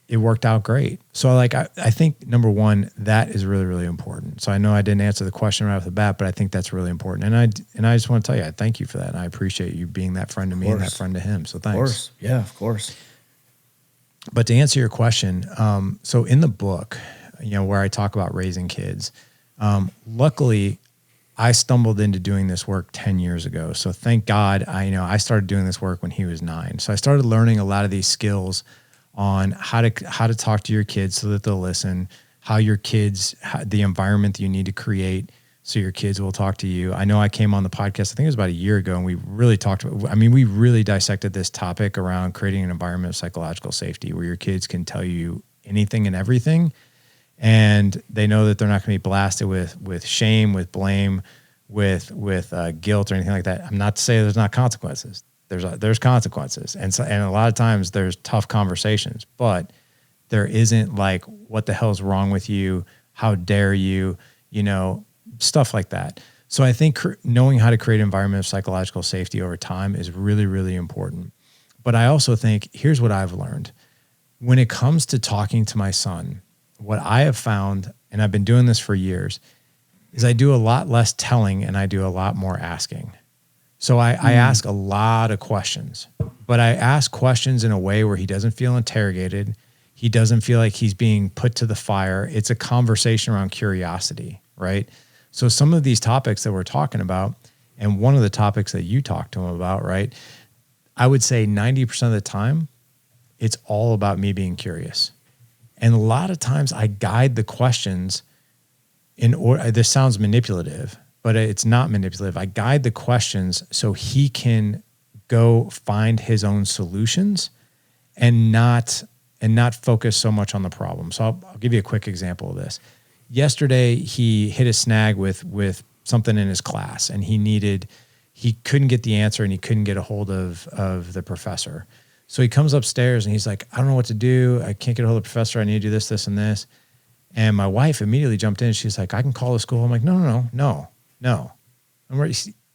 it worked out great. So like I think number one, that is really, really important. So I know I didn't answer the question right off the bat, but I think that's really important. And I just want to tell you, I thank you for that. And I appreciate you being that friend to me and that friend to him. So thanks. Of course. Yeah, of course. But to answer your question, so in the book, where I talk about raising kids, luckily I stumbled into doing this work 10 years ago. So thank God, I started doing this work when he was 9. So I started learning a lot of these skills on how to talk to your kids so that they'll listen, how your kids, the environment that you need to create so your kids will talk to you. I know I came on the podcast, I think it was about a year ago, and we really we really dissected this topic around creating an environment of psychological safety where your kids can tell you anything and everything, and they know that they're not going to be blasted with shame, with blame, with guilt or anything like that. I'm not to say there's not consequences. There's consequences, and a lot of times there's tough conversations, but there isn't like, what the hell's wrong with you? How dare you? Stuff like that. So I think knowing how to create an environment of psychological safety over time is really, really important. But I also think, here's what I've learned. When it comes to talking to my son, what I have found, and I've been doing this for years, is I do a lot less telling and I do a lot more asking. So I ask a lot of questions, but I ask questions in a way where he doesn't feel interrogated. He doesn't feel like he's being put to the fire. It's a conversation around curiosity, right? So some of these topics that we're talking about, and one of the topics that you talked to him about, right? I would say 90% of the time, it's all about me being curious. And a lot of times I guide the questions this sounds manipulative, but it's not manipulative. I guide the questions so he can go find his own solutions and not focus so much on the problem. So I'll give you a quick example of this. Yesterday, he hit a snag with something in his class, and he couldn't get the answer, and he couldn't get a hold of the professor. So he comes upstairs and he's like, I don't know what to do. I can't get a hold of the professor. I need to do this, this, and this. And my wife immediately jumped in. She's like, I can call the school. I'm like, no.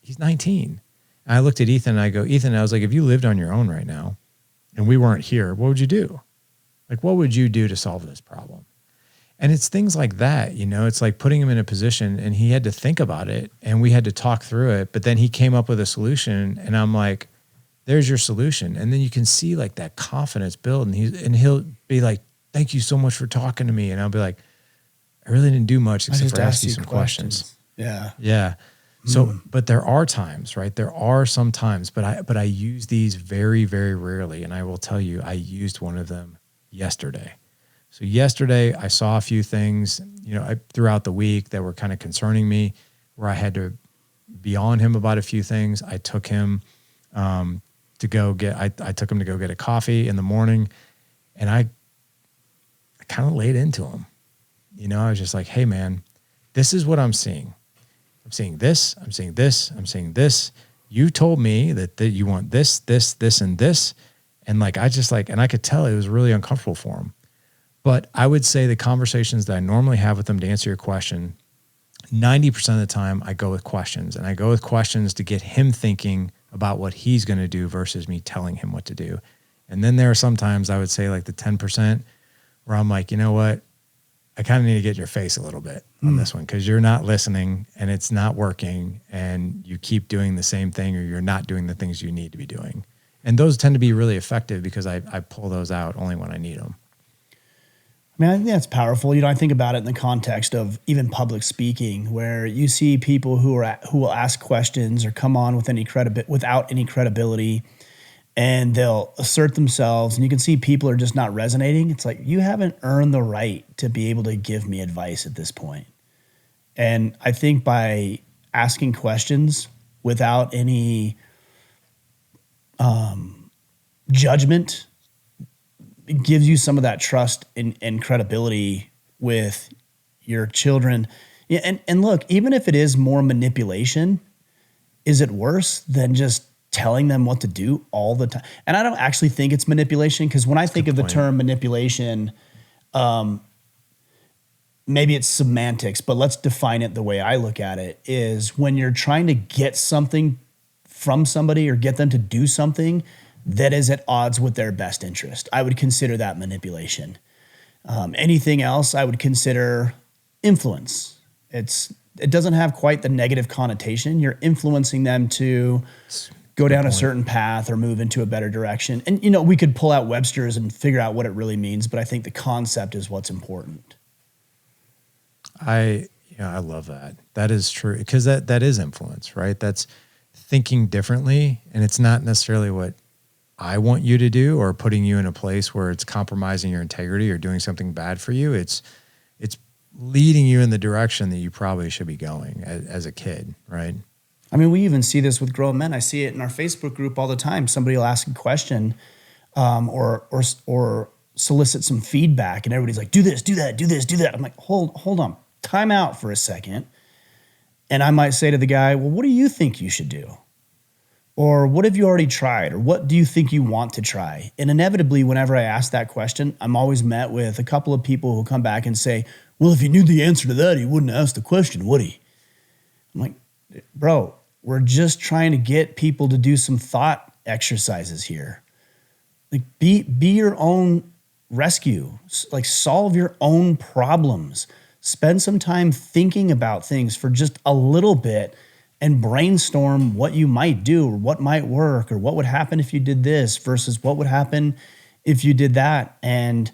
He's 19. And I looked at Ethan and I go, Ethan, I was like, if you lived on your own right now and we weren't here, what would you do? Like, what would you do to solve this problem? And it's things like that, it's like putting him in a position, and he had to think about it and we had to talk through it. But then he came up with a solution, and I'm like, there's your solution. And then you can see like that confidence build, and he'll be like, thank you so much for talking to me. And I'll be like, I really didn't do much except for ask you some questions. Yeah. Yeah. So, but there are times, right? There are some times, but I use these very, very rarely. And I will tell you, I used one of them yesterday. So yesterday I saw a few things, throughout the week that were kind of concerning me, where I had to be on him about a few things. I took him I took him to go get a coffee in the morning, and I kind of laid into him. I was just like, hey man, this is what I'm seeing. I'm seeing this, I'm seeing this, I'm seeing this. You told me that you want this, this, this, and this. And like, and I could tell it was really uncomfortable for him. But I would say the conversations that I normally have with them, to answer your question, 90% of the time I go with questions, and I go with questions to get him thinking about what he's going to do versus me telling him what to do. And then there are sometimes I would say like the 10% where I'm like, you know what? I kind of need to get your face a little bit on this one, because you're not listening and it's not working, and you keep doing the same thing, or you're not doing the things you need to be doing. And those tend to be really effective because I pull those out only when I need them. I mean, I think that's powerful. I think about it in the context of even public speaking, where you see people who will ask questions or come on without any credibility, and they'll assert themselves, and you can see people are just not resonating. It's like, you haven't earned the right to be able to give me advice at this point. And I think by asking questions without any judgment, it gives you some of that trust and credibility with your children. And look, even if it is more manipulation, is it worse than just telling them what to do all the time? And I don't actually think it's manipulation, because when I think of the term manipulation, maybe it's semantics, but let's define it the way I look at it, is when you're trying to get something from somebody or get them to do something that is at odds with their best interest. I would consider that manipulation. Anything else I would consider influence. It doesn't have quite the negative connotation. You're influencing them to go down a certain path or move into a better direction. And, we could pull out Webster's and figure out what it really means, but I think the concept is what's important. I love that. That is true, because that is influence, right? That's thinking differently, and it's not necessarily what I want you to do or putting you in a place where it's compromising your integrity or doing something bad for you. It's leading you in the direction that you probably should be going as a kid, right? I mean, we even see this with grown men. I see it in our Facebook group all the time. Somebody will ask a question, or solicit some feedback, and everybody's like, "Do this, do that, do this, do that." I'm like, hold on, time out for a second. And I might say to the guy, "Well, what do you think you should do? Or what have you already tried? Or what do you think you want to try?" And inevitably, whenever I ask that question, I'm always met with a couple of people who come back and say, "Well, if he knew the answer to that, he wouldn't ask the question, would he?" I'm like, bro, we're just trying to get people to do some thought exercises here. Like, be your own rescue. Like, solve your own problems. Spend some time thinking about things for just a little bit and brainstorm what you might do, or what might work, or what would happen if you did this versus what would happen if you did that. And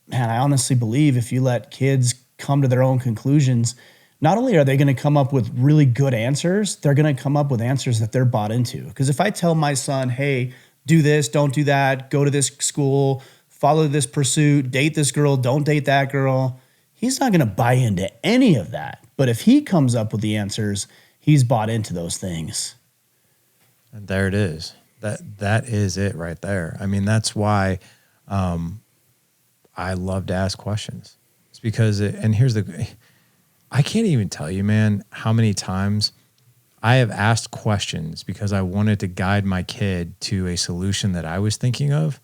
man, I honestly believe if you let kids come to their own conclusions, not only are they going to come up with really good answers, they're going to come up with answers that they're bought into. Because if I tell my son, "Hey, do this, don't do that, go to this school, follow this pursuit, date this girl, don't date that girl," he's not going to buy into any of that. But if he comes up with the answers, he's bought into those things. And there it is. That is it right there. I mean, that's why I love to ask questions. It's because, I can't even tell you, man, how many times I have asked questions because I wanted to guide my kid to a solution that I was thinking of.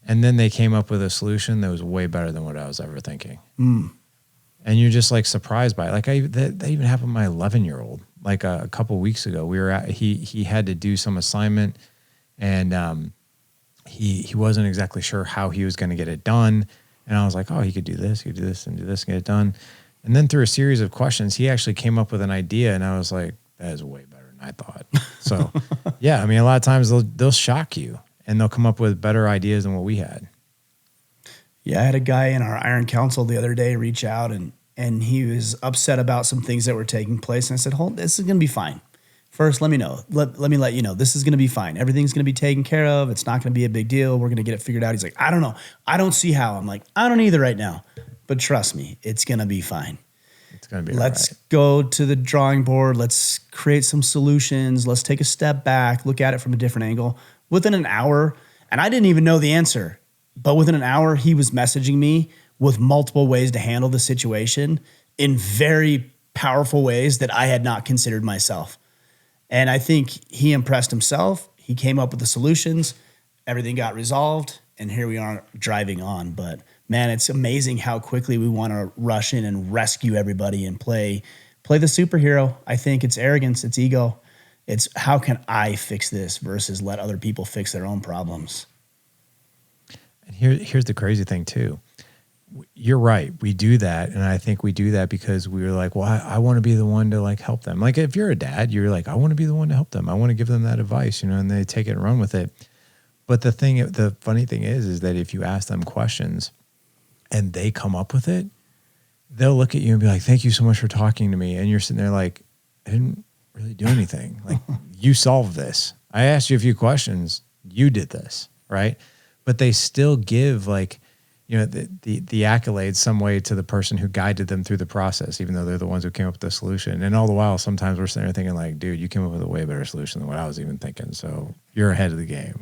And then they came up with a solution that was way better than what I was ever thinking. Mm. And you're just like surprised by it. Like that even happened to my 11-year-old. Like a couple of weeks ago, he had to do some assignment, and he wasn't exactly sure how he was going to get it done. And I was like, "Oh, he could do this, and do this, and get it done." And then through a series of questions, he actually came up with an idea, and I was like, "That is way better than I thought." So, yeah, I mean, a lot of times they'll shock you, and they'll come up with better ideas than what we had. Yeah, I had a guy in our Iron Council the other day reach out, and he was upset about some things that were taking place. And I said, "This is going to be fine. First, let me know. Let me let you know this is going to be fine. Everything's going to be taken care of. It's not going to be a big deal. We're going to get it figured out." He's like, "I don't know. I don't see how." I'm like, "I don't either right now. But trust me, it's going to be fine. It's going to be Let's all right. go to the drawing board. Let's create some solutions. Let's take a step back, look at it from a different angle." Within an hour, and I didn't even know the answer, but within an hour, he was messaging me with multiple ways to handle the situation in very powerful ways that I had not considered myself. And I think he impressed himself. He came up with the solutions. Everything got resolved, and here we are driving on. But man, it's amazing how quickly we want to rush in and rescue everybody and play the superhero. I think it's arrogance, it's ego. It's how can I fix this versus let other people fix their own problems. And here's the crazy thing too. You're right. We do that. And I think we do that because we were like, well, I want to be the one to like help them. Like if you're a dad, you're like, I want to be the one to help them. I want to give them that advice, and they take it and run with it. But the funny thing is that if you ask them questions and they come up with it, they'll look at you and be like, "Thank you so much for talking to me." And you're sitting there like, "I didn't really do anything. Like you solved this. I asked you a few questions. You did this." Right. But they still give like, the accolades some way to the person who guided them through the process, even though they're the ones who came up with the solution. And all the while, sometimes we're sitting there thinking like, "Dude, you came up with a way better solution than what I was even thinking. So you're ahead of the game."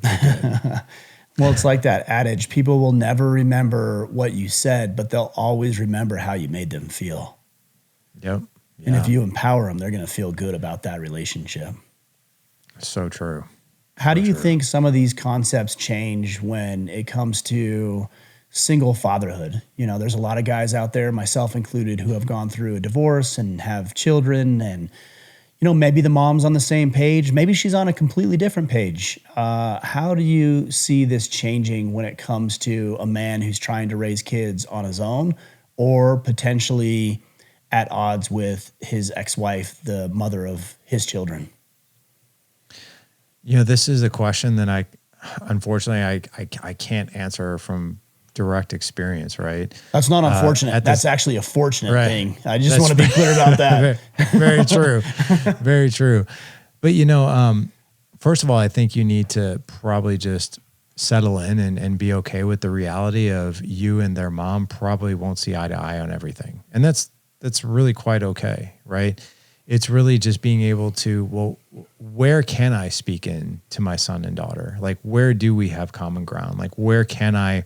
Well, it's like that adage, people will never remember what you said, but they'll always remember how you made them feel. Yep. Yeah. And if you empower them, they're going to feel good about that relationship. So true. How do you think some of these concepts change when it comes to single fatherhood? There's a lot of guys out there, myself included, who have gone through a divorce and have children, and maybe the mom's on the same page, maybe she's on a completely different page. How do you see this changing when it comes to a man who's trying to raise kids on his own, or potentially at odds with his ex-wife, the mother of his children? This is a question that unfortunately I can't answer from direct experience, right? That's not unfortunate. That's actually a fortunate thing. I just want to be clear about that. Very true. Very true. But, first of all, I think you need to probably just settle in and be okay with the reality of you and their mom probably won't see eye to eye on everything. And that's really quite okay, right? It's really just being able to, well, where can I speak in to my son and daughter? Like, where do we have common ground? Like, where can I,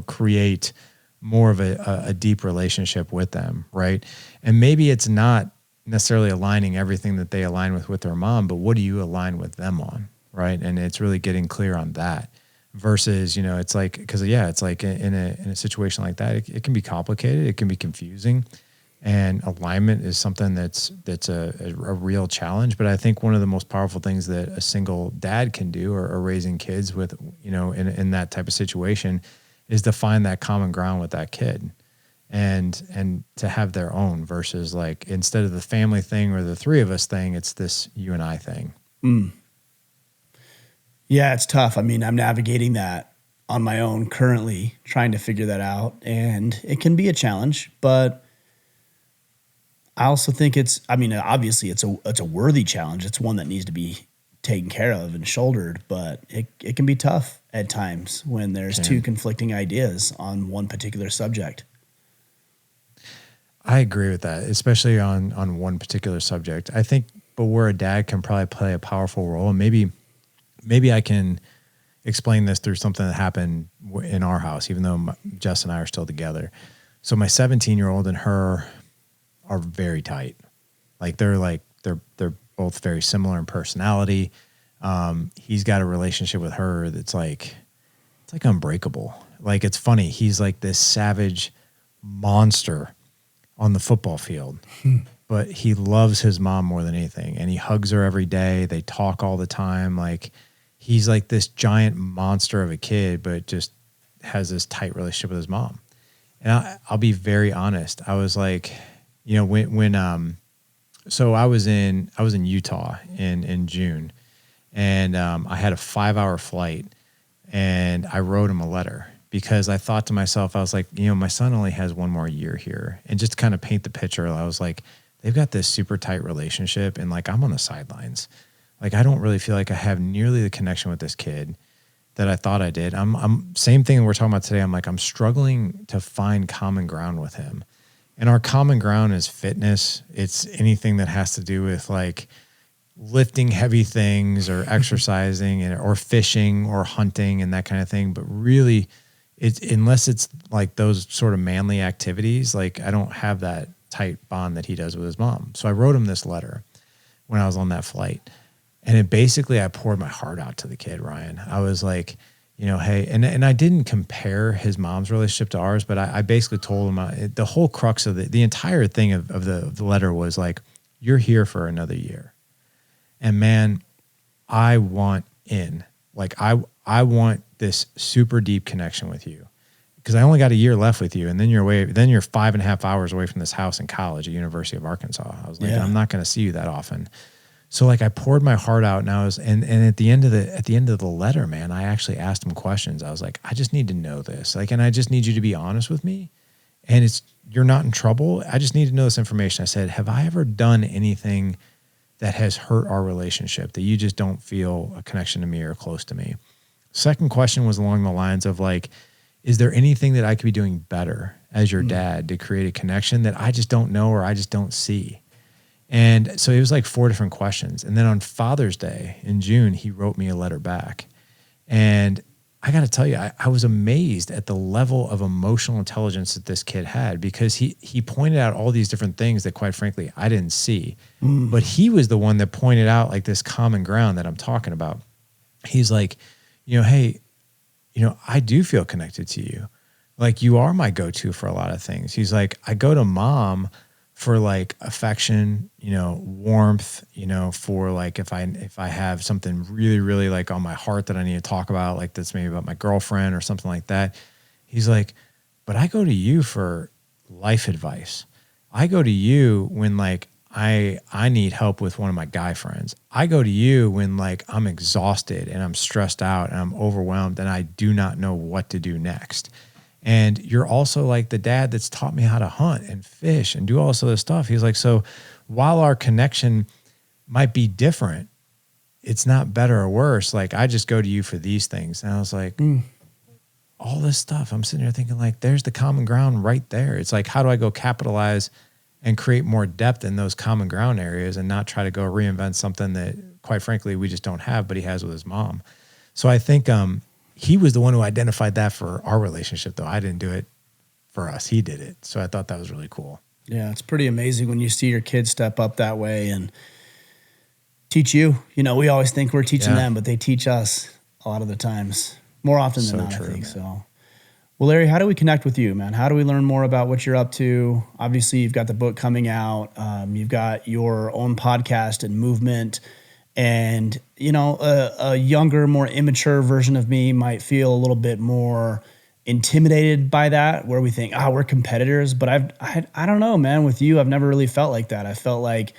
create more of a deep relationship with them, right? And maybe it's not necessarily aligning everything that they align with their mom, but what do you align with them on, right? And it's really getting clear on that versus, it's like, because it's like in a situation like that, it can be complicated, it can be confusing. And alignment is something that's a real challenge. But I think one of the most powerful things that a single dad can do or raising kids with, in that type of situation is to find that common ground with that kid and to have their own versus like instead of the family thing or the three of us thing, it's this you and I thing. Mm. Yeah, it's tough. I mean, I'm navigating that on my own currently, trying to figure that out. And it can be a challenge, but I also think obviously it's a worthy challenge. It's one that needs to be taken care of and shouldered, but it can be tough at times when there's two conflicting ideas on one particular subject. I agree with that, especially on one particular subject. I think, but where a dad can probably play a powerful role, and maybe I can explain this through something that happened in our house, even though Jess and I are still together. So my 17-year-old and her are very tight. They're both very similar in personality. He's got a relationship with her that's like, it's like unbreakable. Like, it's funny. He's like this savage monster on the football field, but he loves his mom more than anything. And he hugs her every day. They talk all the time. Like, he's like this giant monster of a kid, but just has this tight relationship with his mom. And I'll be very honest. I was like, so I was in Utah in June, and I had a 5-hour flight, and I wrote him a letter because I thought to myself, I was like, my son only has one more year here, and just to kind of paint the picture, I was like, they've got this super tight relationship, and like I'm on the sidelines, like I don't really feel like I have nearly the connection with this kid that I thought I did. I'm same thing we're talking about today. I'm like, I'm struggling to find common ground with him. And our common ground is fitness. It's anything that has to do with like lifting heavy things or exercising or fishing or hunting and that kind of thing. But really, unless it's like those sort of manly activities, like I don't have that tight bond that he does with his mom. So I wrote him this letter when I was on that flight. And I poured my heart out to the kid, Ryan. I was like, hey, and I didn't compare his mom's relationship to ours, but I basically told him the whole crux of the entire thing of the letter was like, you're here for another year. And man, I want in. Like, I want this super deep connection with you because I only got a year left with you. And then you're 5.5 hours away from this house in college at University of Arkansas. I was like, I'm not going to see you that often. So like I poured my heart out, and at the end of the letter, man, I actually asked him questions. I was like, I just need to know this. Like, and I just need you to be honest with me. And you're not in trouble. I just need to know this information. I said, have I ever done anything that has hurt our relationship that you just don't feel a connection to me or close to me? Second question was along the lines of like, is there anything that I could be doing better as your dad to create a connection that I just don't know or I just don't see? And so it was like 4 different questions. And then on Father's Day in June, he wrote me a letter back. And I got to tell you, I was amazed at the level of emotional intelligence that this kid had because he pointed out all these different things that, quite frankly, I didn't see. But he was the one that pointed out like this common ground that I'm talking about. He's like, hey, I do feel connected to you. Like, you are my go-to for a lot of things. He's like, I go to mom for like affection, warmth, for like if I have something really, really like on my heart that I need to talk about, like that's maybe about my girlfriend or something like that. He's like, but I go to you for life advice. I go to you when like I need help with one of my guy friends. I go to you when like I'm exhausted and I'm stressed out and I'm overwhelmed and I do not know what to do next. And you're also like the dad that's taught me how to hunt and fish and do all this other stuff. He's like, so while our connection might be different, it's not better or worse. Like, I just go to you for these things. And I was like, all this stuff, I'm sitting here thinking, like, there's the common ground right there. It's like, how do I go capitalize and create more depth in those common ground areas and not try to go reinvent something that, quite frankly, we just don't have, but he has with his mom. So I think he was the one who identified that for our relationship, though. I didn't do it for us. He did it. So I thought that was really cool. Yeah, it's pretty amazing when you see your kids step up that way and teach you. You know, we always think we're teaching them, but they teach us a lot of the times, more often than not, I think. Man. So, well, Larry, how do we connect with you, man? How do we learn more about what you're up to? Obviously, you've got the book coming out. You've got your own podcast and movement. And, you know, a younger, more immature version of me might feel a little bit more intimidated by that, where we think, we're competitors. But I don't know, man. With you, I've never really felt like that. I felt like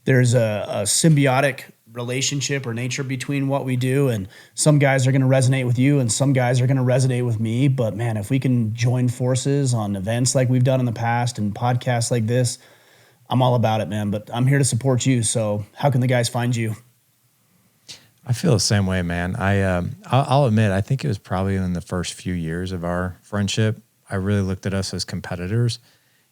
there's a symbiotic relationship or nature between what we do. And some guys are going to resonate with you and some guys are going to resonate with me. But man, if we can join forces on events like we've done in the past and podcasts like this, I'm all about it, man. But I'm here to support you. So how can the guys find you? I feel the same way, man. I'll admit, I think it was probably in the first few years of our friendship, I really looked at us as competitors.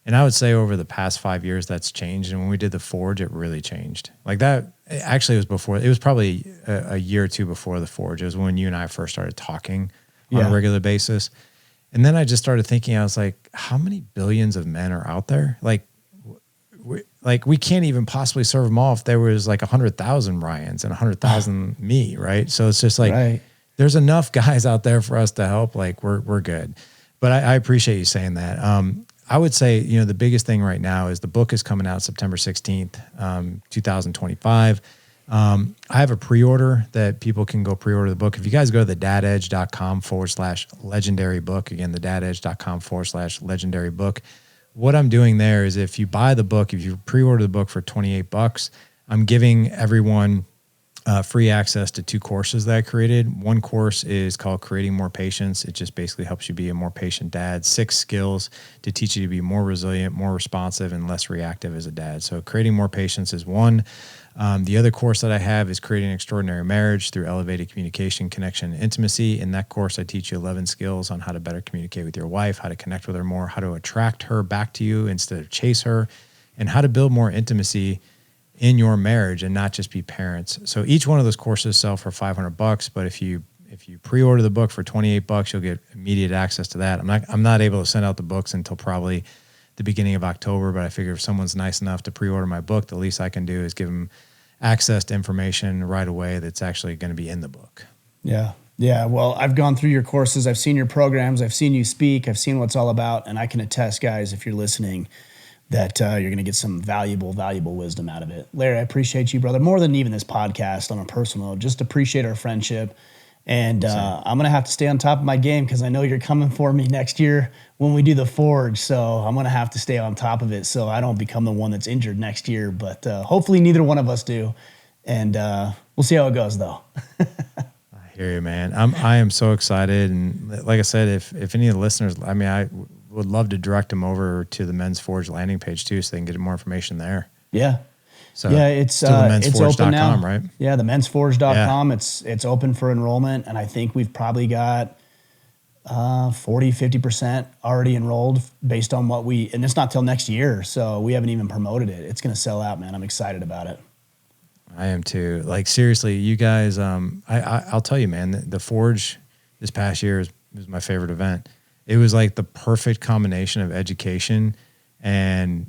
And I would say over the past 5 years, that's changed. And when we did the Forge, it really changed. Like that, actually, it was probably a year or two before the Forge. It was when you and I first started talking on a regular basis. And then I just started thinking, I was like, how many billions of men are out there? We can't even possibly serve them all if there was like 100,000 Ryans and 100,000 me, right? So it's just like, there's enough guys out there for us to help. Like we're good. But I appreciate you saying that. I would say, you know, the biggest thing right now is the book is coming out September 16th, 2025. I have a pre-order that people can go pre-order the book. If you guys go to thedadedge.com/legendary book, again, thedadedge.com/legendary book, what I'm doing there is if you buy the book, if you pre-order the book for $28, I'm giving everyone free access to 2 courses that I created. One course is called Creating More Patience. It just basically helps you be a more patient dad. 6 skills to teach you to be more resilient, more responsive, and less reactive as a dad. So Creating More Patience is one. The other course that I have is Creating an Extraordinary Marriage through Elevated Communication, Connection, and Intimacy. In that course, I teach you 11 skills on how to better communicate with your wife, how to connect with her more, how to attract her back to you instead of chase her, and how to build more intimacy in your marriage and not just be parents. So each one of those courses sell for $500, but if you pre-order the book for $28, you'll get immediate access to that. I'm not able to send out the books until probably the beginning of October, but I figure if someone's nice enough to pre-order my book, the least I can do is give them access to information right away that's actually going to be in the book. Yeah. Yeah. Well, I've gone through your courses. I've seen your programs. I've seen you speak. I've seen what it's all about. And I can attest, guys, if you're listening, that you're going to get some valuable wisdom out of it. Larry, I appreciate you, brother, more than even this podcast on a personal note. Just appreciate our friendship. And I'm going to have to stay on top of my game because I know you're coming for me next year when we do the Forge. So I'm going to have to stay on top of it so I don't become the one that's injured next year. But hopefully neither one of us do. And we'll see how it goes, though. I hear you, man. I am so excited. And like I said, if any of the listeners, I mean, I would love to direct them over to the Men's Forge landing page too, so they can get more information there. Yeah. So yeah, it's open now, right? Yeah, themensforge.com. Yeah. It's open for enrollment, and I think we've probably got 40-50% already enrolled based on what and it's not till next year, so we haven't even promoted it. It's going to sell out, man. I'm excited about it. I am too. Like seriously, you guys. I'll tell you, man. The Forge this past year was my favorite event. It was like the perfect combination of education and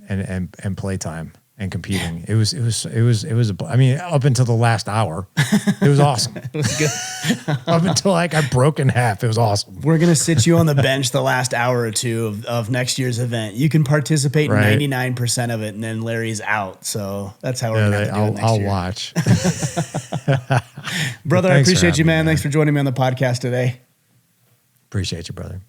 playtime and competing. It was. I mean, up until the last hour, it was awesome. It was good. Up until like I broke in half, it was awesome. We're gonna sit you on the bench the last hour or two of next year's event. You can participate in 99% of it, and then Larry's out. So that's how we're gonna do it next I'll year. watch. Brother, I appreciate you, man. Thanks for joining me on the podcast today. Appreciate you, brother.